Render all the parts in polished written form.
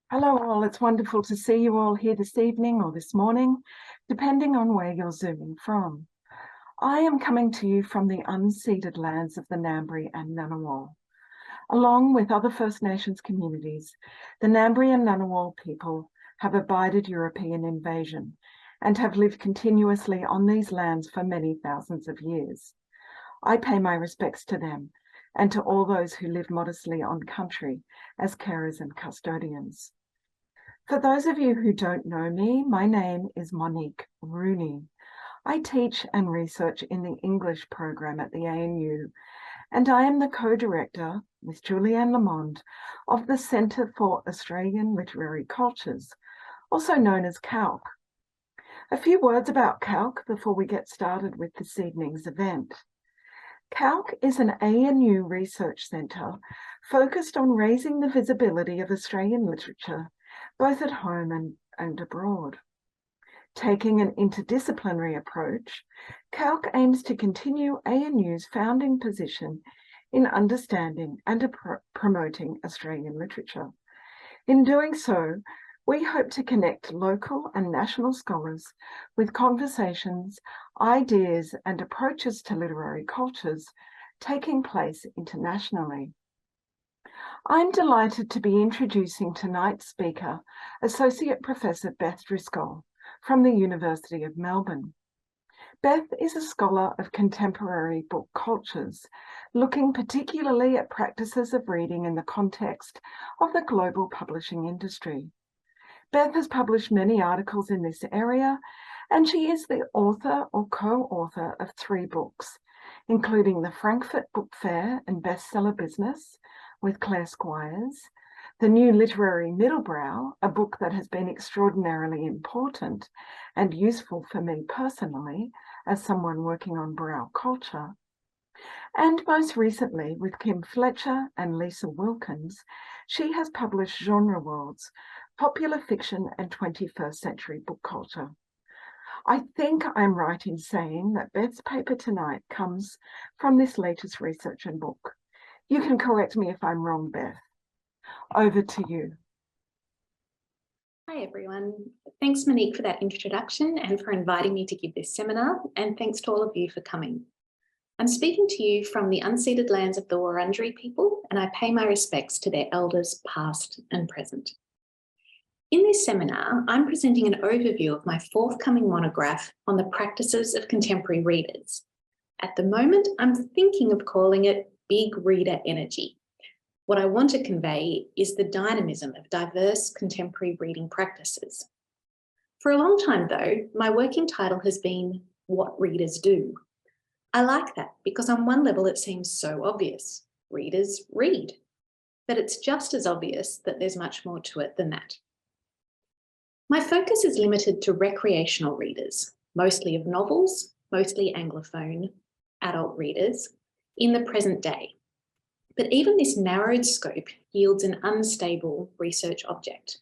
Hello all, it's wonderful to see you all here this evening or this morning, depending on where you're zooming from. I am coming to you from the unceded lands of the Ngambri and Ngunnawal. Along with other First Nations communities, the Ngambri and Ngunnawal people have abided European invasion and have lived continuously on these lands for many thousands of years. I pay my respects to them and to all those who live modestly on country as carers and custodians. For those of you who don't know me, my name is Monique Rooney. I teach and research in the English program at the ANU, and I am the co-director with Julianne Lamond of the Centre for Australian Literary Cultures, also known as CALC. A few words about CALC before we get started with this evening's event. CALC is an ANU research centre focused on raising the visibility of Australian literature both at home and abroad. Taking an interdisciplinary approach, CALC aims to continue ANU's founding position in understanding and promoting Australian literature. In doing so, we hope to connect local and national scholars with conversations, ideas, and approaches to literary cultures taking place internationally. I'm delighted to be introducing tonight's speaker, Associate Professor Beth Driscoll from the University of Melbourne. Beth is a scholar of contemporary book cultures, looking particularly at practices of reading in the context of the global publishing industry. Beth has published many articles in this area, and she is the author or co-author of 3 books, including the Frankfurt Book Fair and Bestseller Business with Claire Squires, the new Literary Middlebrow, a book that has been extraordinarily important and useful for me personally as someone working on brow culture, and most recently with Kim Fletcher and Lisa Wilkins, she has published Genre Worlds, Popular Fiction and 21st Century Book Culture. I think I'm right in saying that Beth's paper tonight comes from this latest research and book. You can correct me if I'm wrong, Beth. Over to you. Hi, everyone. Thanks, Monique, for that introduction and for inviting me to give this seminar, and thanks to all of you for coming. I'm speaking to you from the unceded lands of the Wurundjeri people, and I pay my respects to their elders past and present. In this seminar, I'm presenting an overview of my forthcoming monograph on the practices of contemporary readers. At the moment, I'm thinking of calling it Big Reader Energy. What I want to convey is the dynamism of diverse contemporary reading practices. For a long time, though, my working title has been What Readers Do. I like that because on one level it seems so obvious. Readers read. But it's just as obvious that there's much more to it than that. My focus is limited to recreational readers, mostly of novels, mostly Anglophone, adult readers, in the present day. But even this narrowed scope yields an unstable research object.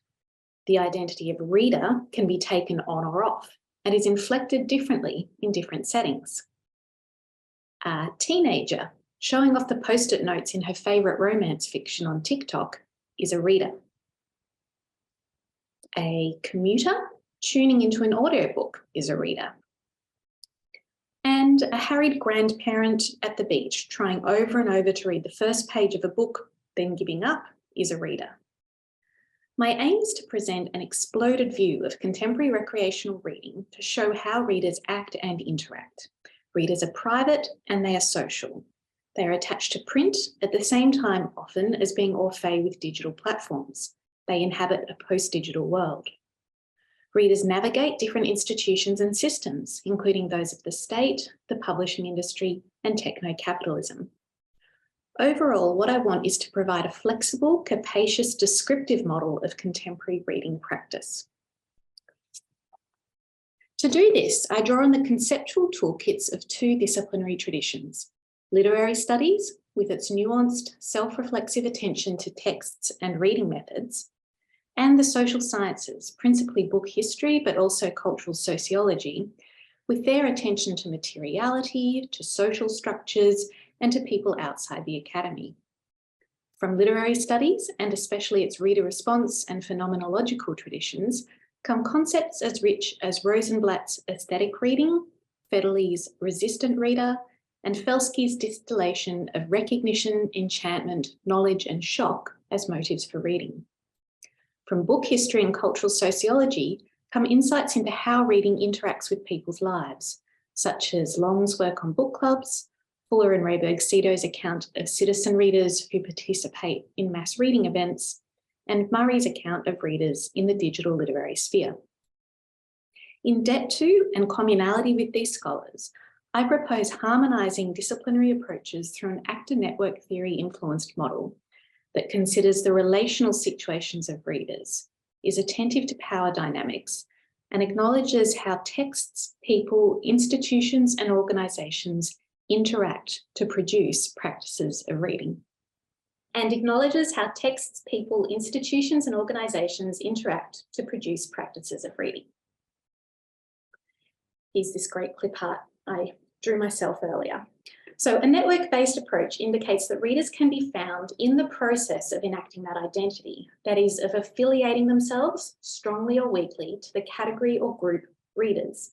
The identity of reader can be taken on or off and is inflected differently in different settings. A teenager showing off the post-it notes in her favourite romance fiction on TikTok is a reader. A commuter tuning into an audiobook is a reader. And a harried grandparent at the beach trying over and over to read the first page of a book, then giving up, is a reader. My aim is to present an exploded view of contemporary recreational reading to show how readers act and interact. Readers are private and they are social. They are attached to print at the same time often as being au fait with digital platforms. They inhabit a post-digital world. Readers navigate different institutions and systems, including those of the state, the publishing industry, and techno-capitalism. Overall, what I want is to provide a flexible, capacious, descriptive model of contemporary reading practice. To do this, I draw on the conceptual toolkits of 2 disciplinary traditions: literary studies, with its nuanced, self-reflexive attention to texts and reading methods, and the social sciences, principally book history, but also cultural sociology, with their attention to materiality, to social structures, and to people outside the academy. From literary studies, and especially its reader response and phenomenological traditions, come concepts as rich as Rosenblatt's aesthetic reading, Federley's resistant reader, and Felsky's distillation of recognition, enchantment, knowledge, and shock as motives for reading. From book history and cultural sociology come insights into how reading interacts with people's lives, such as Long's work on book clubs, Fuller and Rayberg-Seto's account of citizen readers who participate in mass reading events, and Murray's account of readers in the digital literary sphere. In debt to and communality with these scholars, I propose harmonising disciplinary approaches through an actor network theory influenced model that considers the relational situations of readers, is attentive to power dynamics, and acknowledges how texts, people, institutions, and organisations interact to produce practices of reading. And acknowledges how texts, people, institutions, and organisations interact to produce practices of reading. Here's this great clip art I drew myself earlier. So a network-based approach indicates that readers can be found in the process of enacting that identity, that is, of affiliating themselves, strongly or weakly, to the category or group readers.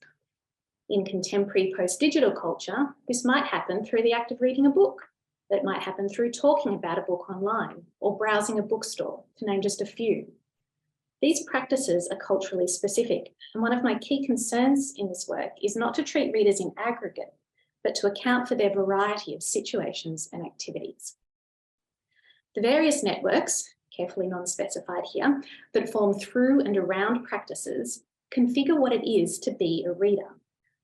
In contemporary post-digital culture, this might happen through the act of reading a book. That might happen through talking about a book online or browsing a bookstore, to name just a few. These practices are culturally specific, and one of my key concerns in this work is not to treat readers in aggregate, but to account for their variety of situations and activities. The various networks, carefully non-specified here, that form through and around practices configure what it is to be a reader,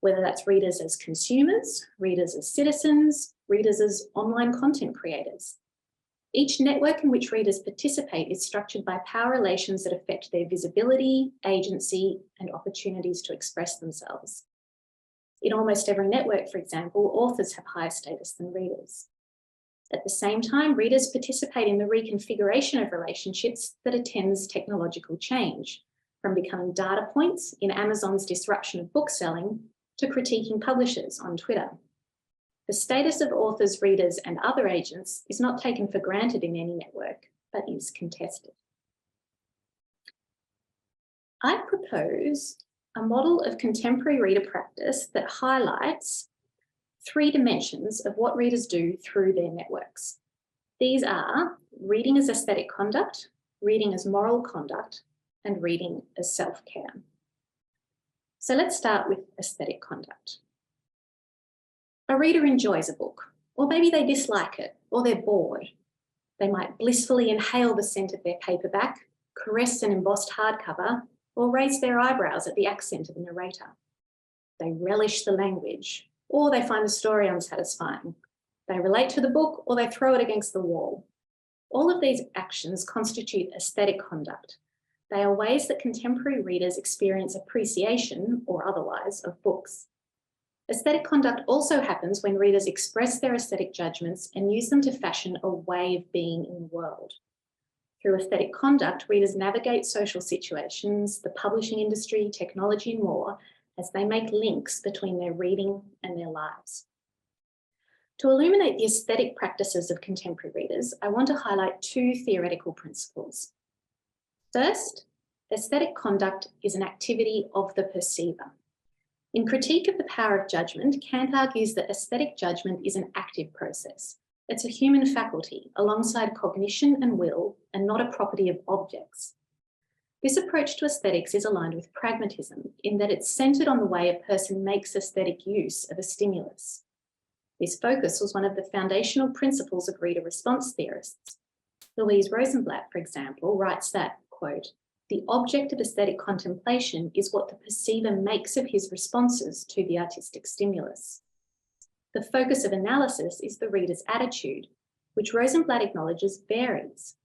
whether that's readers as consumers, readers as citizens, readers as online content creators. Each network in which readers participate is structured by power relations that affect their visibility, agency, and opportunities to express themselves. In almost every network, for example, authors have higher status than readers. At the same time, readers participate in the reconfiguration of relationships that attends technological change, from becoming data points in Amazon's disruption of bookselling to critiquing publishers on Twitter. The status of authors, readers, and other agents is not taken for granted in any network, but is contested. I propose a model of contemporary reader practice that highlights three dimensions of what readers do through their networks. These are reading as aesthetic conduct, reading as moral conduct, and reading as self-care. So let's start with aesthetic conduct. A reader enjoys a book, or maybe they dislike it, or they're bored. They might blissfully inhale the scent of their paperback, caress an embossed hardcover, or raise their eyebrows at the accent of the narrator. They relish the language, or they find the story unsatisfying. They relate to the book, or they throw it against the wall. All of these actions constitute aesthetic conduct. They are ways that contemporary readers experience appreciation, or otherwise, of books. Aesthetic conduct also happens when readers express their aesthetic judgments and use them to fashion a way of being in the world. Through aesthetic conduct, readers navigate social situations, the publishing industry, technology, and more, as they make links between their reading and their lives. To illuminate the aesthetic practices of contemporary readers, I want to highlight two theoretical principles. First, aesthetic conduct is an activity of the perceiver. In Critique of the Power of Judgment, Kant argues that aesthetic judgment is an active process. It's a human faculty alongside cognition and will, and not a property of objects. This approach to aesthetics is aligned with pragmatism in that it's centred on the way a person makes aesthetic use of a stimulus. This focus was one of the foundational principles of reader response theorists. Louise Rosenblatt, for example, writes that, quote, "The object of aesthetic contemplation is what the perceiver makes of his responses to the artistic stimulus. The focus of analysis is the reader's attitude, which Rosenblatt acknowledges varies.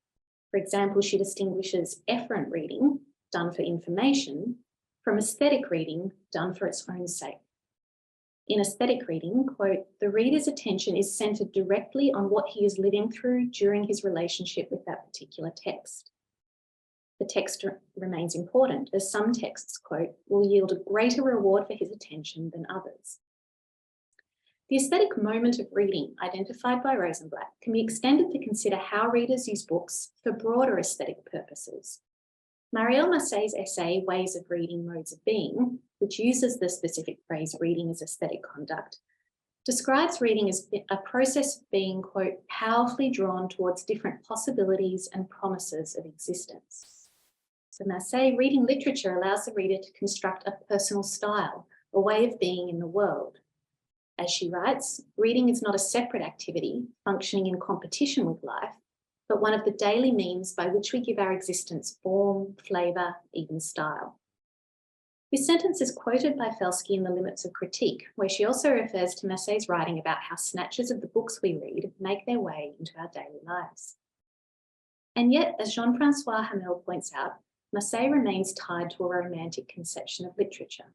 For example, she distinguishes efferent reading, done for information, from aesthetic reading, done for its own sake. In aesthetic reading, quote, "The reader's attention is centred directly on what he is living through during his relationship with that particular text. The text remains important, as some texts, quote, will yield a greater reward for his attention than others." The aesthetic moment of reading, identified by Rosenblatt, can be extended to consider how readers use books for broader aesthetic purposes. Marielle Massey's essay, Ways of Reading, Modes of Being, which uses the specific phrase reading as aesthetic conduct, describes reading as a process of being, quote, powerfully drawn towards different possibilities and promises of existence. For Massey, reading literature allows the reader to construct a personal style, a way of being in the world. As she writes, reading is not a separate activity functioning in competition with life, but one of the daily means by which we give our existence form, flavour, even style. This sentence is quoted by Felsky in The Limits of Critique, where she also refers to Massey's writing about how snatches of the books we read make their way into our daily lives. And yet, as Jean-Francois Hamel points out, Massey remains tied to a romantic conception of literature.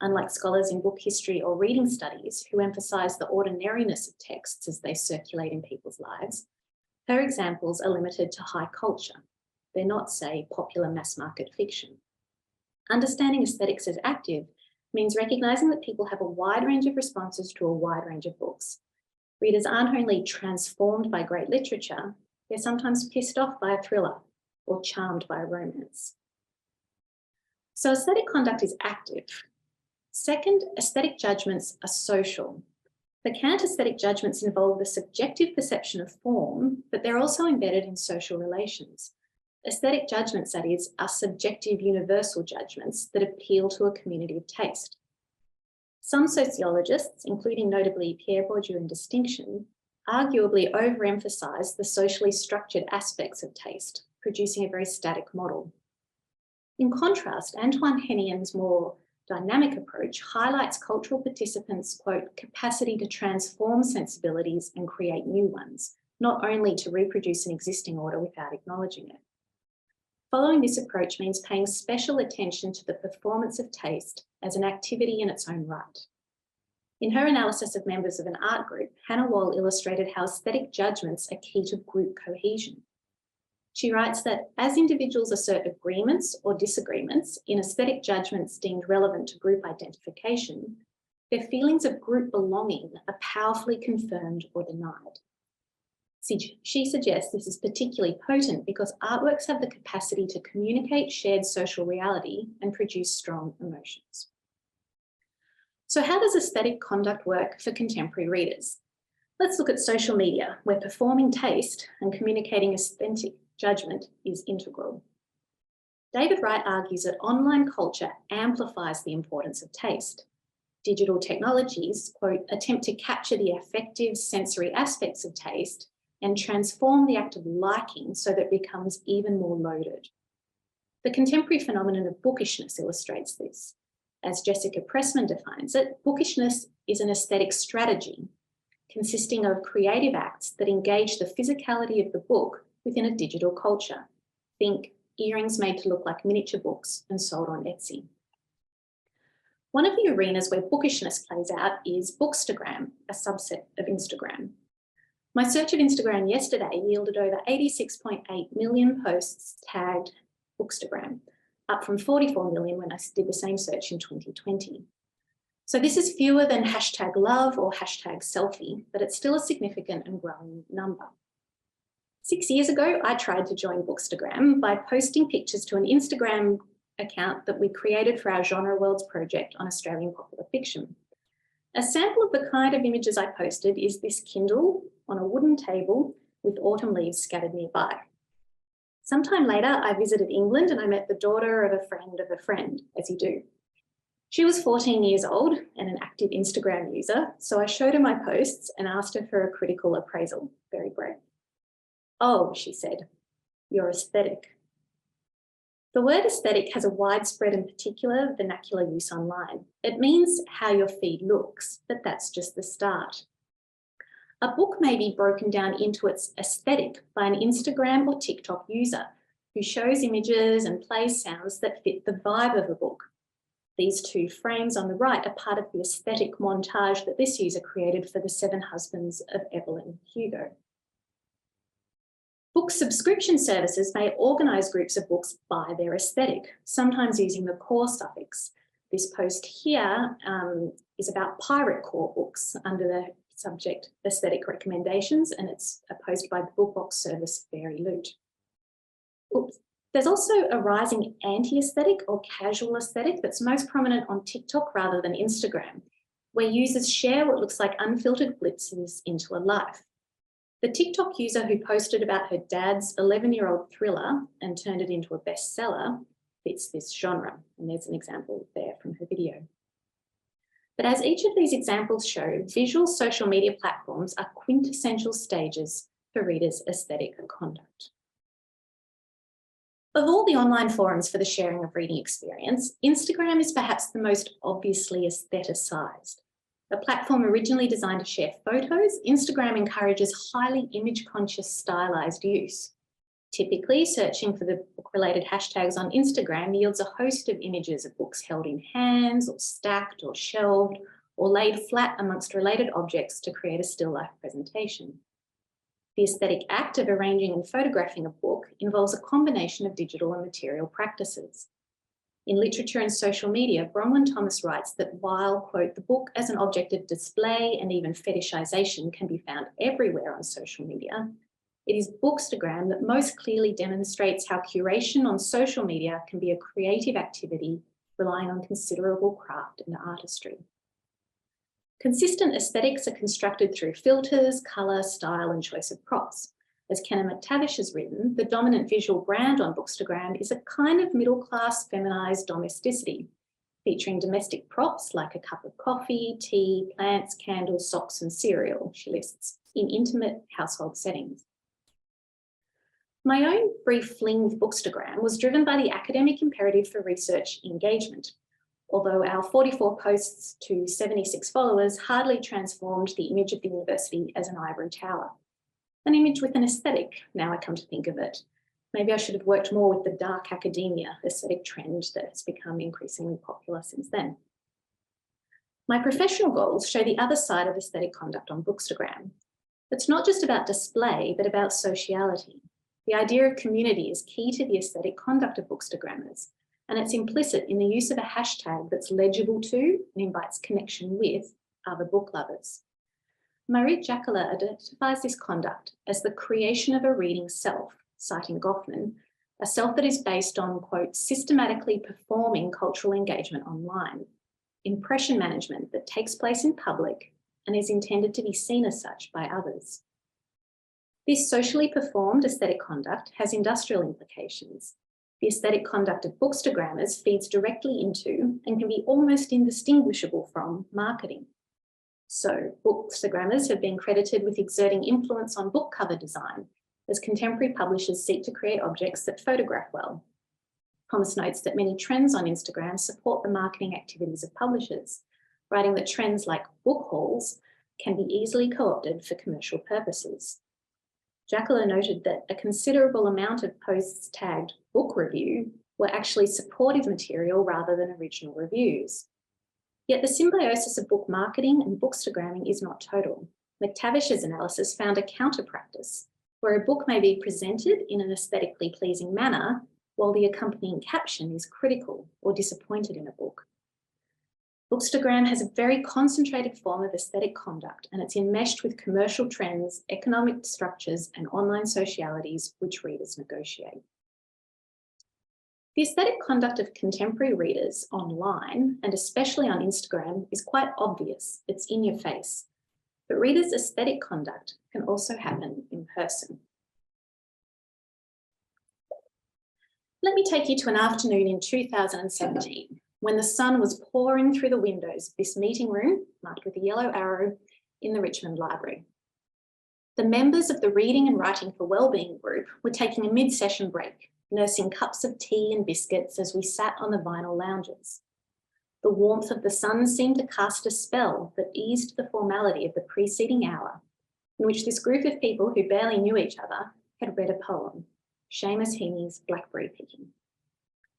Unlike scholars in book history or reading studies who emphasise the ordinariness of texts as they circulate in people's lives, her examples are limited to high culture. They're not, say, popular mass market fiction. Understanding aesthetics as active means recognising that people have a wide range of responses to a wide range of books. Readers aren't only transformed by great literature, they're sometimes pissed off by a thriller or charmed by a romance. So aesthetic conduct is active. Second, aesthetic judgments are social. For Kant, aesthetic judgments involve the subjective perception of form, but they're also embedded in social relations. Aesthetic judgments, that is, are subjective universal judgments that appeal to a community of taste. Some sociologists, including notably Pierre Bourdieu in Distinction, arguably overemphasise the socially structured aspects of taste, producing a very static model. In contrast, Antoine Hennien's more dynamic approach highlights cultural participants' quote, capacity to transform sensibilities and create new ones, not only to reproduce an existing order without acknowledging it. Following this approach means paying special attention to the performance of taste as an activity in its own right. In her analysis of members of an art group, Hannah Wall illustrated how aesthetic judgments are key to group cohesion. She writes that as individuals assert agreements or disagreements in aesthetic judgments deemed relevant to group identification, their feelings of group belonging are powerfully confirmed or denied. She suggests this is particularly potent because artworks have the capacity to communicate shared social reality and produce strong emotions. So how does aesthetic conduct work for contemporary readers? Let's look at social media, where performing taste and communicating aesthetic judgment is integral. David Wright argues that online culture amplifies the importance of taste. Digital technologies, quote, attempt to capture the affective sensory aspects of taste and transform the act of liking so that it becomes even more loaded. The contemporary phenomenon of bookishness illustrates this. As Jessica Pressman defines it, bookishness is an aesthetic strategy consisting of creative acts that engage the physicality of the book within a digital culture. Think earrings made to look like miniature books and sold on Etsy. One of the arenas where bookishness plays out is Bookstagram, a subset of Instagram. My search of Instagram yesterday yielded over 86.8 million posts tagged Bookstagram, up from 44 million when I did the same search in 2020. So this is fewer than #love or #selfie, but it's still a significant and growing number. 6 years ago, I tried to join Bookstagram by posting pictures to an Instagram account that we created for our Genre Worlds project on Australian popular fiction. A sample of the kind of images I posted is this Kindle on a wooden table with autumn leaves scattered nearby. Sometime later, I visited England and I met the daughter of a friend, as you do. She was 14 years old and an active Instagram user, so I showed her my posts and asked her for a critical appraisal. Very brave. "Oh," she said, "you're aesthetic." The word aesthetic has a widespread and particular vernacular use online. It means how your feed looks, but that's just the start. A book may be broken down into its aesthetic by an Instagram or TikTok user who shows images and plays sounds that fit the vibe of a book. These two frames on the right are part of the aesthetic montage that this user created for The 7 Husbands of Evelyn Hugo. Book subscription services may organise groups of books by their aesthetic, sometimes using the core suffix. This post here is about pirate core books under the subject aesthetic recommendations, and it's a post by the book box service Fairy Loot. Oops. There's also a rising anti-aesthetic or casual aesthetic that's most prominent on TikTok rather than Instagram, where users share what looks like unfiltered glimpses into a life. The TikTok user who posted about her dad's 11-year-old thriller and turned it into a bestseller fits this genre, and there's an example there from her video. But as each of these examples show, visual social media platforms are quintessential stages for readers' aesthetic conduct. Of all the online forums for the sharing of reading experience, Instagram is perhaps the most obviously aestheticised. A platform originally designed to share photos, Instagram encourages highly image-conscious stylised use. Typically, searching for the book-related hashtags on Instagram yields a host of images of books held in hands, or stacked, or shelved, or laid flat amongst related objects to create a still life presentation. The aesthetic act of arranging and photographing a book involves a combination of digital and material practices. In literature and social media, Bronwyn Thomas writes that while, quote, the book as an object of display and even fetishization can be found everywhere on social media, it is Bookstagram that most clearly demonstrates how curation on social media can be a creative activity relying on considerable craft and artistry. Consistent aesthetics are constructed through filters, colour, style, and choice of props. As Kenna McTavish has written, the dominant visual brand on Bookstagram is a kind of middle-class feminised domesticity, featuring domestic props like a cup of coffee, tea, plants, candles, socks, and cereal, she lists, in intimate household settings. My own brief fling with Bookstagram was driven by the academic imperative for research engagement, although our 44 posts to 76 followers hardly transformed the image of the university as an ivory tower. An image with an aesthetic, now I come to think of it. Maybe I should have worked more with the dark academia aesthetic trend that has become increasingly popular since then. My professional goals show the other side of aesthetic conduct on Bookstagram. It's not just about display, but about sociality. The idea of community is key to the aesthetic conduct of Bookstagrammers, and it's implicit in the use of a hashtag that's legible to and invites connection with other book lovers. Marie Jacqueline identifies this conduct as the creation of a reading self, citing Goffman, a self that is based on, quote, systematically performing cultural engagement online, impression management that takes place in public and is intended to be seen as such by others. This socially performed aesthetic conduct has industrial implications. The aesthetic conduct of Bookstagrammers feeds directly into and can be almost indistinguishable from marketing. So, Bookstagrammers have been credited with exerting influence on book cover design as contemporary publishers seek to create objects that photograph well. Thomas notes that many trends on Instagram support the marketing activities of publishers, writing that trends like book hauls can be easily co-opted for commercial purposes. Jacqueline noted that a considerable amount of posts tagged book review were actually supportive material rather than original reviews. Yet the symbiosis of book marketing and bookstagramming is not total. McTavish's analysis found a counter practice where a book may be presented in an aesthetically pleasing manner while the accompanying caption is critical or disappointed in a book. Bookstagram has a very concentrated form of aesthetic conduct, and it's enmeshed with commercial trends, economic structures, and online socialities which readers negotiate. The aesthetic conduct of contemporary readers online, and especially on Instagram, is quite obvious. It's in your face. But readers' aesthetic conduct can also happen in person. Let me take you to an afternoon in 2017, when the sun was pouring through the windows of this meeting room, marked with a yellow arrow, in the Richmond Library. The members of the Reading and Writing for Wellbeing group were taking a mid-session break, nursing cups of tea and biscuits as we sat on the vinyl lounges. The warmth of the sun seemed to cast a spell that eased the formality of the preceding hour, in which this group of people who barely knew each other had read a poem, Seamus Heaney's Blackberry Picking.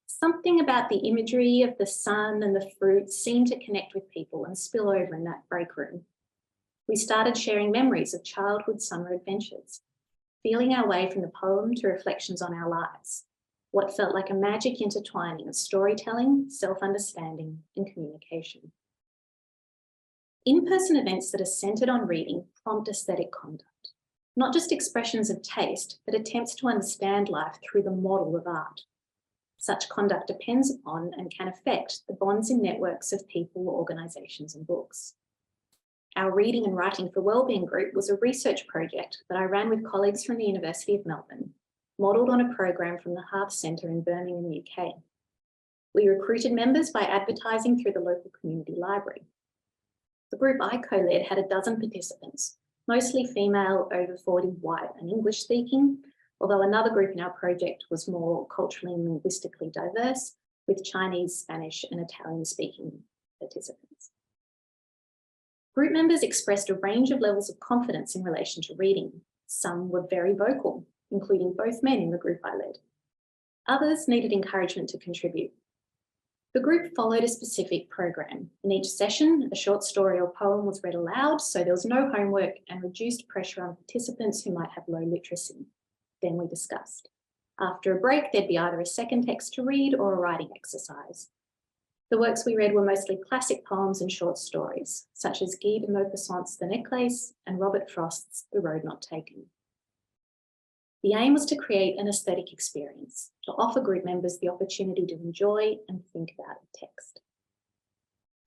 Something about the imagery of the sun and the fruit seemed to connect with people and spill over in that break room. We started sharing memories of childhood summer adventures, feeling our way from the poem to reflections on our lives. what felt like a magic intertwining of storytelling, self-understanding, and communication. In-person events that are centred on reading prompt aesthetic conduct, not just expressions of taste, but attempts to understand life through the model of art. Such conduct depends upon and can affect the bonds in networks of people, organisations, and books. Our Reading and Writing for Wellbeing group was a research project that I ran with colleagues from the University of Melbourne, modelled on a program from the Hearth Centre in Birmingham, UK. We recruited members by advertising through the local community library. The group I co-led had a dozen participants, mostly female, over 40, white and English speaking, although another group in our project was more culturally and linguistically diverse, with Chinese, Spanish and Italian speaking participants. Group members expressed a range of levels of confidence in relation to reading. Some were very vocal, including both men in the group I led. Others needed encouragement to contribute. The group followed a specific program. In each session, a short story or poem was read aloud, so there was no homework and reduced pressure on participants who might have low literacy. Then we discussed. After a break, there'd be either a second text to read or a writing exercise. The works we read were mostly classic poems and short stories, such as Guy de Maupassant's The Necklace and Robert Frost's The Road Not Taken. The aim was to create an aesthetic experience, to offer group members the opportunity to enjoy and think about a text.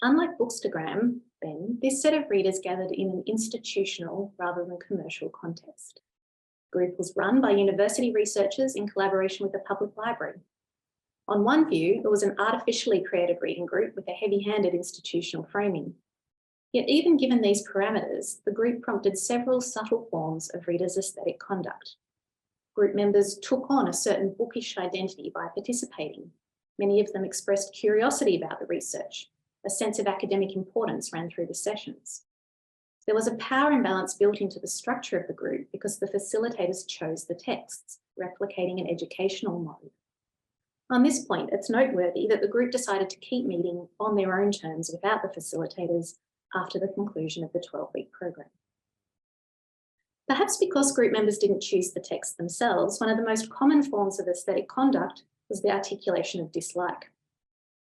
Unlike Bookstagram, then, this set of readers gathered in an institutional rather than commercial context. The group was run by university researchers in collaboration with the public library. On one view, it was an artificially created reading group with a heavy-handed institutional framing. Yet even given these parameters, the group prompted several subtle forms of readers' aesthetic conduct. Group members took on a certain bookish identity by participating. Many of them expressed curiosity about the research. A sense of academic importance ran through the sessions. There was a power imbalance built into the structure of the group because the facilitators chose the texts, replicating an educational mode. On this point, it's noteworthy that the group decided to keep meeting on their own terms without the facilitators after the conclusion of the 12-week program. Perhaps because group members didn't choose the texts themselves, one of the most common forms of aesthetic conduct was the articulation of dislike.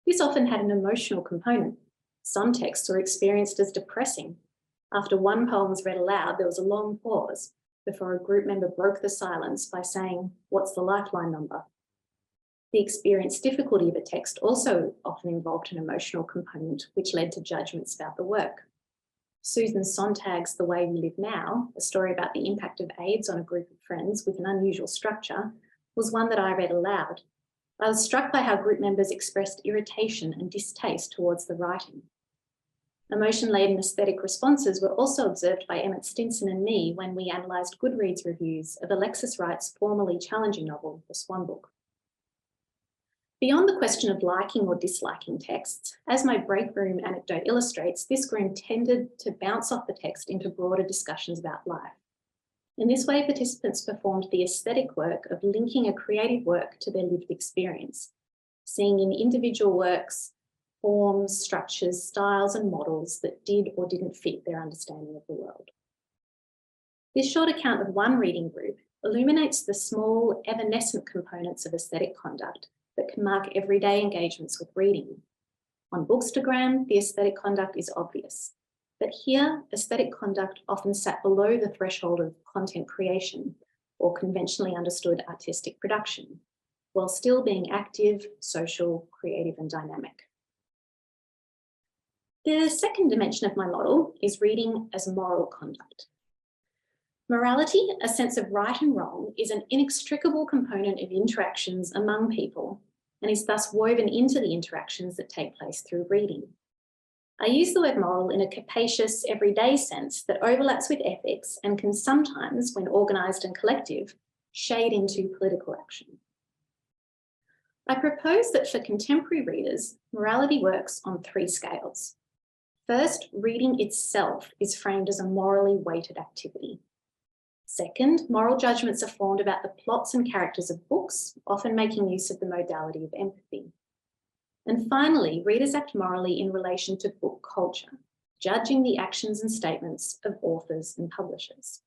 This often had an emotional component. Some texts were experienced as depressing. After one poem was read aloud, there was a long pause before a group member broke the silence by saying, "What's the lifeline number?" The experienced difficulty of a text also often involved an emotional component, which led to judgments about the work. Susan Sontag's The Way We Live Now, a story about the impact of AIDS on a group of friends with an unusual structure, was one that I read aloud. I was struck by how group members expressed irritation and distaste towards the writing. Emotion-laden aesthetic responses were also observed by Emmett Stinson and me when we analysed Goodreads reviews of Alexis Wright's formerly challenging novel, The Swan Book. Beyond the question of liking or disliking texts, as my break room anecdote illustrates, this group tended to bounce off the text into broader discussions about life. In this way, participants performed the aesthetic work of linking a creative work to their lived experience, seeing in individual works forms, structures, styles and models that did or didn't fit their understanding of the world. This short account of one reading group illuminates the small, evanescent components of aesthetic conduct that can mark everyday engagements with reading. On Bookstagram, the aesthetic conduct is obvious, but here, aesthetic conduct often sat below the threshold of content creation or conventionally understood artistic production, while still being active, social, creative and dynamic. The second dimension of my model is reading as moral conduct. Morality, a sense of right and wrong, is an inextricable component of interactions among people and is thus woven into the interactions that take place through reading. I use the word moral in a capacious, everyday sense that overlaps with ethics and can sometimes, when organised and collective, shade into political action. I propose that for contemporary readers, morality works on three scales. First, reading itself is framed as a morally weighted activity. Second, moral judgments are formed about the plots and characters of books, often making use of the modality of empathy. And finally, readers act morally in relation to book culture, judging the actions and statements of authors and publishers.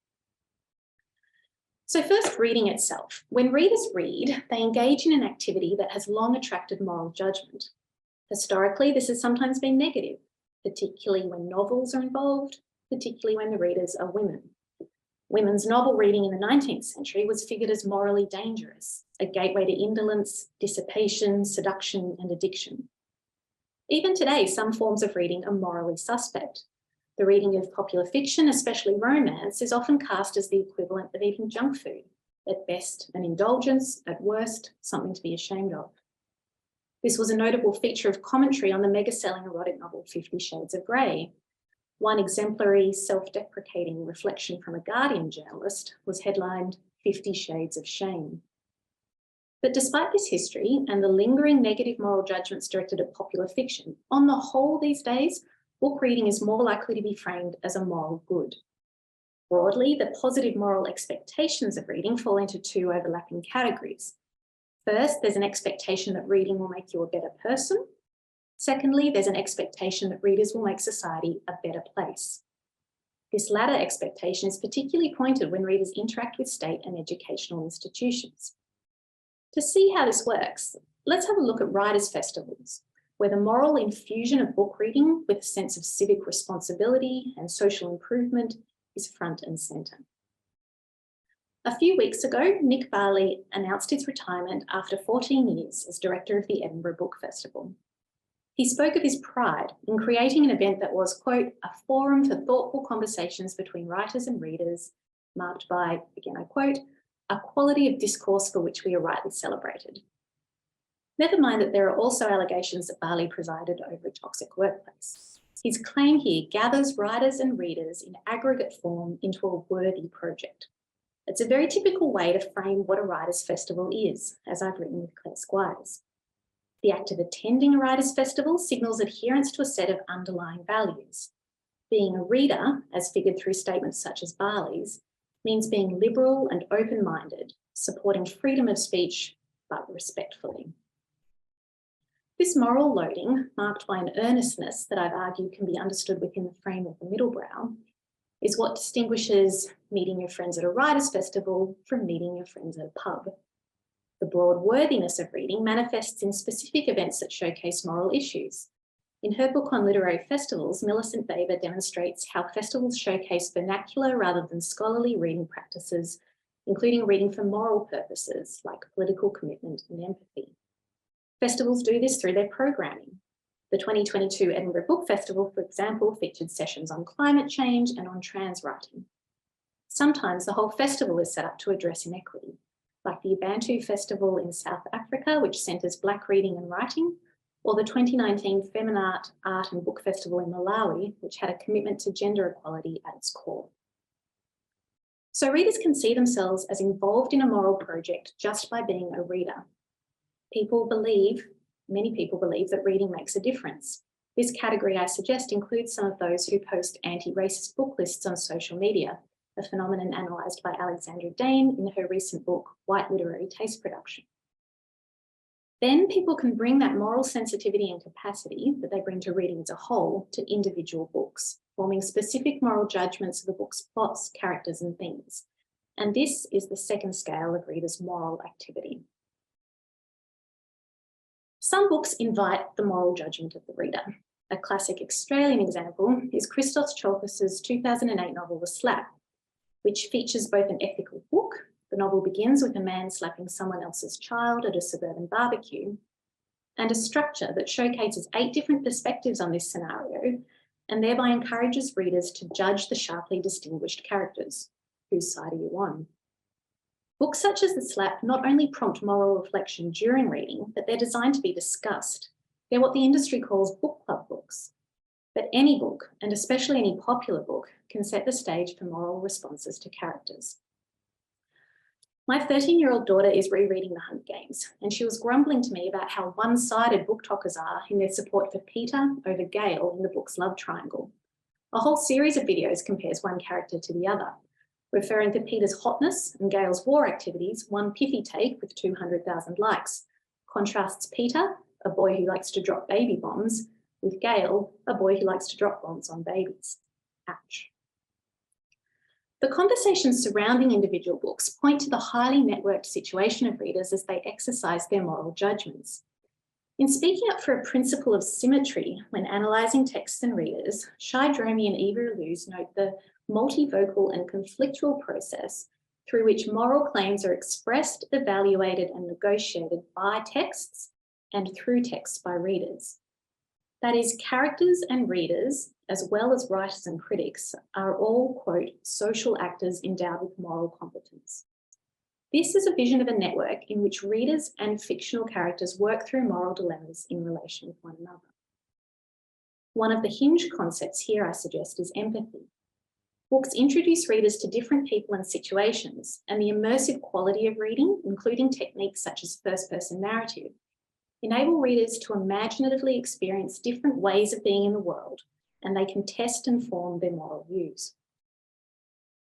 So first, reading itself. When readers read, they engage in an activity that has long attracted moral judgment. Historically, this has sometimes been negative, particularly when novels are involved, particularly when the readers are women. Women's novel reading in the 19th century was figured as morally dangerous, a gateway to indolence, dissipation, seduction, and addiction. Even today, some forms of reading are morally suspect. The reading of popular fiction, especially romance, is often cast as the equivalent of eating junk food. At best, an indulgence, at worst, something to be ashamed of. This was a notable feature of commentary on the mega-selling erotic novel 50 Shades of Grey. One exemplary, self-deprecating reflection from a Guardian journalist was headlined 50 Shades of Shame. But despite this history and the lingering negative moral judgments directed at popular fiction, on the whole these days, book reading is more likely to be framed as a moral good. Broadly, the positive moral expectations of reading fall into two overlapping categories. First, there's an expectation that reading will make you a better person. Secondly, there's an expectation that readers will make society a better place. This latter expectation is particularly pointed when readers interact with state and educational institutions. To see how this works, let's have a look at writers' festivals, where the moral infusion of book reading with a sense of civic responsibility and social improvement is front and centre. A few weeks ago, Nick Barley announced his retirement after 14 years as director of the Edinburgh Book Festival. He spoke of his pride in creating an event that was, quote, a forum for thoughtful conversations between writers and readers, marked by, again I quote, a quality of discourse for which we are rightly celebrated. Never mind that there are also allegations that Barley presided over a toxic workplace. His claim here gathers writers and readers in aggregate form into a worthy project. It's a very typical way to frame what a writers' festival is, as I've written with Claire Squires. The act of attending a writers' festival signals adherence to a set of underlying values. Being a reader, as figured through statements such as Barley's, means being liberal and open-minded, supporting freedom of speech, but respectfully. This moral loading, marked by an earnestness that I've argued can be understood within the frame of the Middlebrow, is what distinguishes meeting your friends at a writers' festival from meeting your friends at a pub. The broad worthiness of reading manifests in specific events that showcase moral issues. In her book on literary festivals, Millicent Baber demonstrates how festivals showcase vernacular rather than scholarly reading practices, including reading for moral purposes like political commitment and empathy. Festivals do this through their programming. The 2022 Edinburgh Book Festival, for example, featured sessions on climate change and on trans writing. Sometimes the whole festival is set up to address inequity, like the Ubuntu Festival in South Africa, which centres Black reading and writing, or the 2019 Feminart Art and Book Festival in Malawi, which had a commitment to gender equality at its core. So readers can see themselves as involved in a moral project just by being a reader. Many people believe that reading makes a difference. This category, I suggest, includes some of those who post anti-racist book lists on social media, a phenomenon analysed by Alexandra Dane in her recent book, White Literary Taste Production. Then people can bring that moral sensitivity and capacity that they bring to reading as a whole to individual books, forming specific moral judgments of the book's plots, characters, and themes. And this is the second scale of readers' moral activity. Some books invite the moral judgment of the reader. A classic Australian example is Christos Tsiolkos's 2008 novel, The Slap, which features both an ethical hook. The novel begins with a man slapping someone else's child at a suburban barbecue, and a structure that showcases 8 different perspectives on this scenario and thereby encourages readers to judge the sharply distinguished characters. Whose side are you on? Books such as The Slap not only prompt moral reflection during reading, but they're designed to be discussed. They're what the industry calls book club books. But any book, and especially any popular book, can set the stage for moral responses to characters. My 13-year-old daughter is rereading The Hunger Games, and she was grumbling to me about how one-sided book talkers are in their support for Peter over Gale in the book's love triangle. A whole series of videos compares one character to the other, referring to Peter's hotness and Gale's war activities. One pithy take with 200,000 likes contrasts Peter, a boy who likes to drop baby bombs, with Gale, a boy who likes to drop bombs on babies. Ouch. The conversations surrounding individual books point to the highly networked situation of readers as they exercise their moral judgments. In speaking up for a principle of symmetry when analysing texts and readers, Shai Dromi and Eva Illouz note the multivocal and conflictual process through which moral claims are expressed, evaluated and negotiated by texts and through texts by readers. That is, characters and readers, as well as writers and critics, are all, quote, social actors endowed with moral competence. This is a vision of a network in which readers and fictional characters work through moral dilemmas in relation with one another. One of the hinge concepts here, I suggest, is empathy. Books introduce readers to different people and situations, and the immersive quality of reading, including techniques such as first-person narrative, enable readers to imaginatively experience different ways of being in the world, and they can test and form their moral views.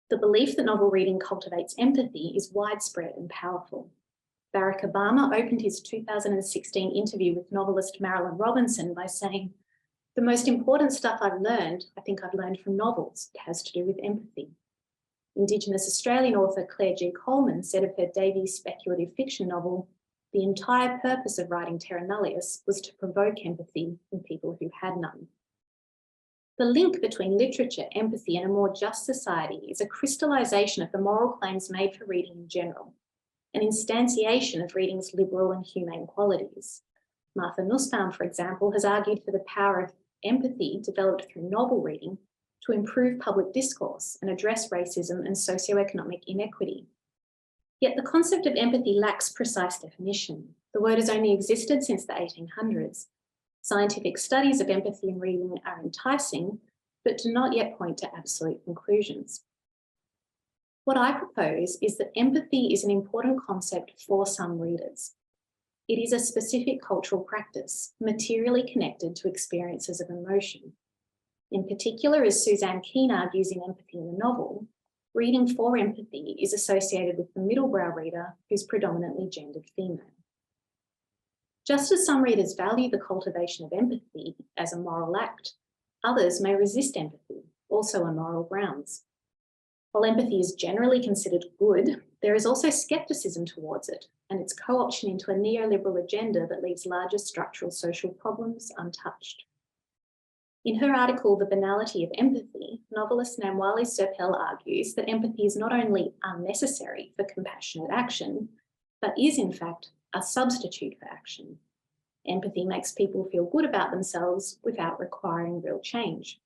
The belief that novel reading cultivates empathy is widespread and powerful. Barack Obama opened his 2016 interview with novelist Marilyn Robinson by saying, "The most important stuff I've learned, I think I've learned from novels. It has to do with empathy." Indigenous Australian author Claire G. Coleman said of her debut speculative fiction novel, "The entire purpose of writing Terra Nullius was to provoke empathy in people who had none." The link between literature, empathy, and a more just society is a crystallisation of the moral claims made for reading in general, an instantiation of reading's liberal and humane qualities. Martha Nussbaum, for example, has argued for the power of empathy developed through novel reading to improve public discourse and address racism and socioeconomic inequity. Yet the concept of empathy lacks precise definition. The word has only existed since the 1800s. Scientific studies of empathy in reading are enticing, but do not yet point to absolute conclusions. What I propose is that empathy is an important concept for some readers. It is a specific cultural practice, materially connected to experiences of emotion. In particular, as Suzanne Keane argues in Empathy in the Novel, reading for empathy is associated with the middlebrow reader who's predominantly gendered female. Just as some readers value the cultivation of empathy as a moral act, others may resist empathy, also on moral grounds. While empathy is generally considered good, there is also scepticism towards it and its co-option into a neoliberal agenda that leaves larger structural social problems untouched. In her article, The Banality of Empathy, novelist Namwali Serpell argues that empathy is not only unnecessary for compassionate action, but is in fact a substitute for action. Empathy makes people feel good about themselves without requiring real change.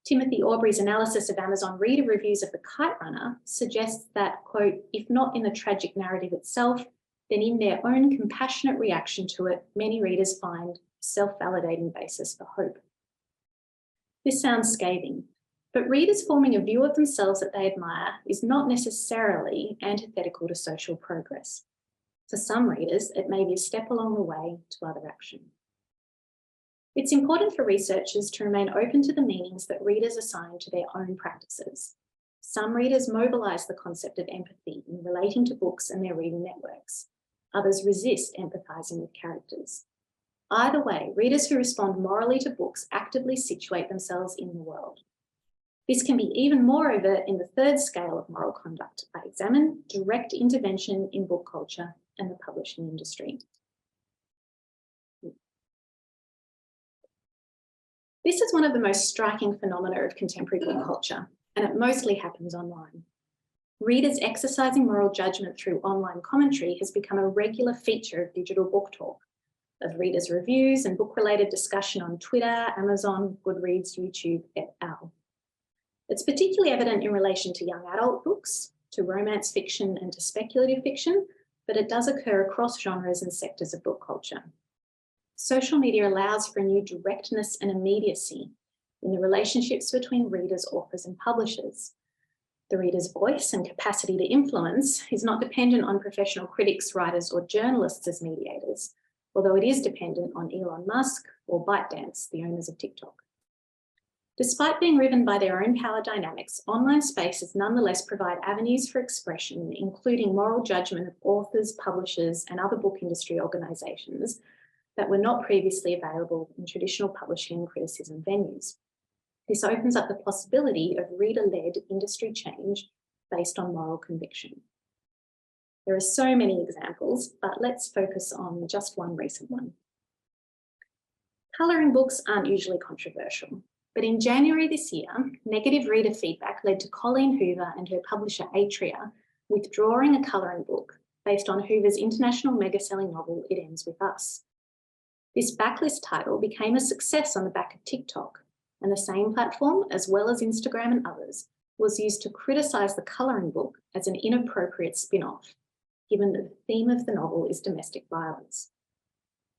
Timothy Aubrey's analysis of Amazon reader reviews of The Kite Runner suggests that, quote, if not in the tragic narrative itself, then in their own compassionate reaction to it, many readers find a self-validating basis for hope. This sounds scathing, but readers forming a view of themselves that they admire is not necessarily antithetical to social progress. For some readers, it may be a step along the way to other action. It's important for researchers to remain open to the meanings that readers assign to their own practices. Some readers mobilise the concept of empathy in relating to books and their reading networks. Others resist empathising with characters. Either way, readers who respond morally to books actively situate themselves in the world. This can be even more overt in the third scale of moral conduct. I examine direct intervention in book culture and the publishing industry. This is one of the most striking phenomena of contemporary book culture, and it mostly happens online. Readers exercising moral judgment through online commentary has become a regular feature of digital book talk, of readers' reviews and book-related discussion on Twitter, Amazon, Goodreads, YouTube, et al. It's particularly evident in relation to young adult books, to romance fiction and to speculative fiction, but it does occur across genres and sectors of book culture. Social media allows for a new directness and immediacy in the relationships between readers, authors, and publishers. The reader's voice and capacity to influence is not dependent on professional critics, writers, or journalists as mediators, although it is dependent on Elon Musk or ByteDance, the owners of TikTok. Despite being driven by their own power dynamics, online spaces nonetheless provide avenues for expression, including moral judgment of authors, publishers, and other book industry organisations that were not previously available in traditional publishing and criticism venues. This opens up the possibility of reader-led industry change based on moral conviction. There are so many examples, but let's focus on just one recent one. Colouring books aren't usually controversial, but in January this year, negative reader feedback led to Colleen Hoover and her publisher Atria withdrawing a colouring book based on Hoover's international mega-selling novel It Ends With Us. This backlist title became a success on the back of TikTok, and the same platform, as well as Instagram and others, was used to criticise the colouring book as an inappropriate spin-off, given that the theme of the novel is domestic violence.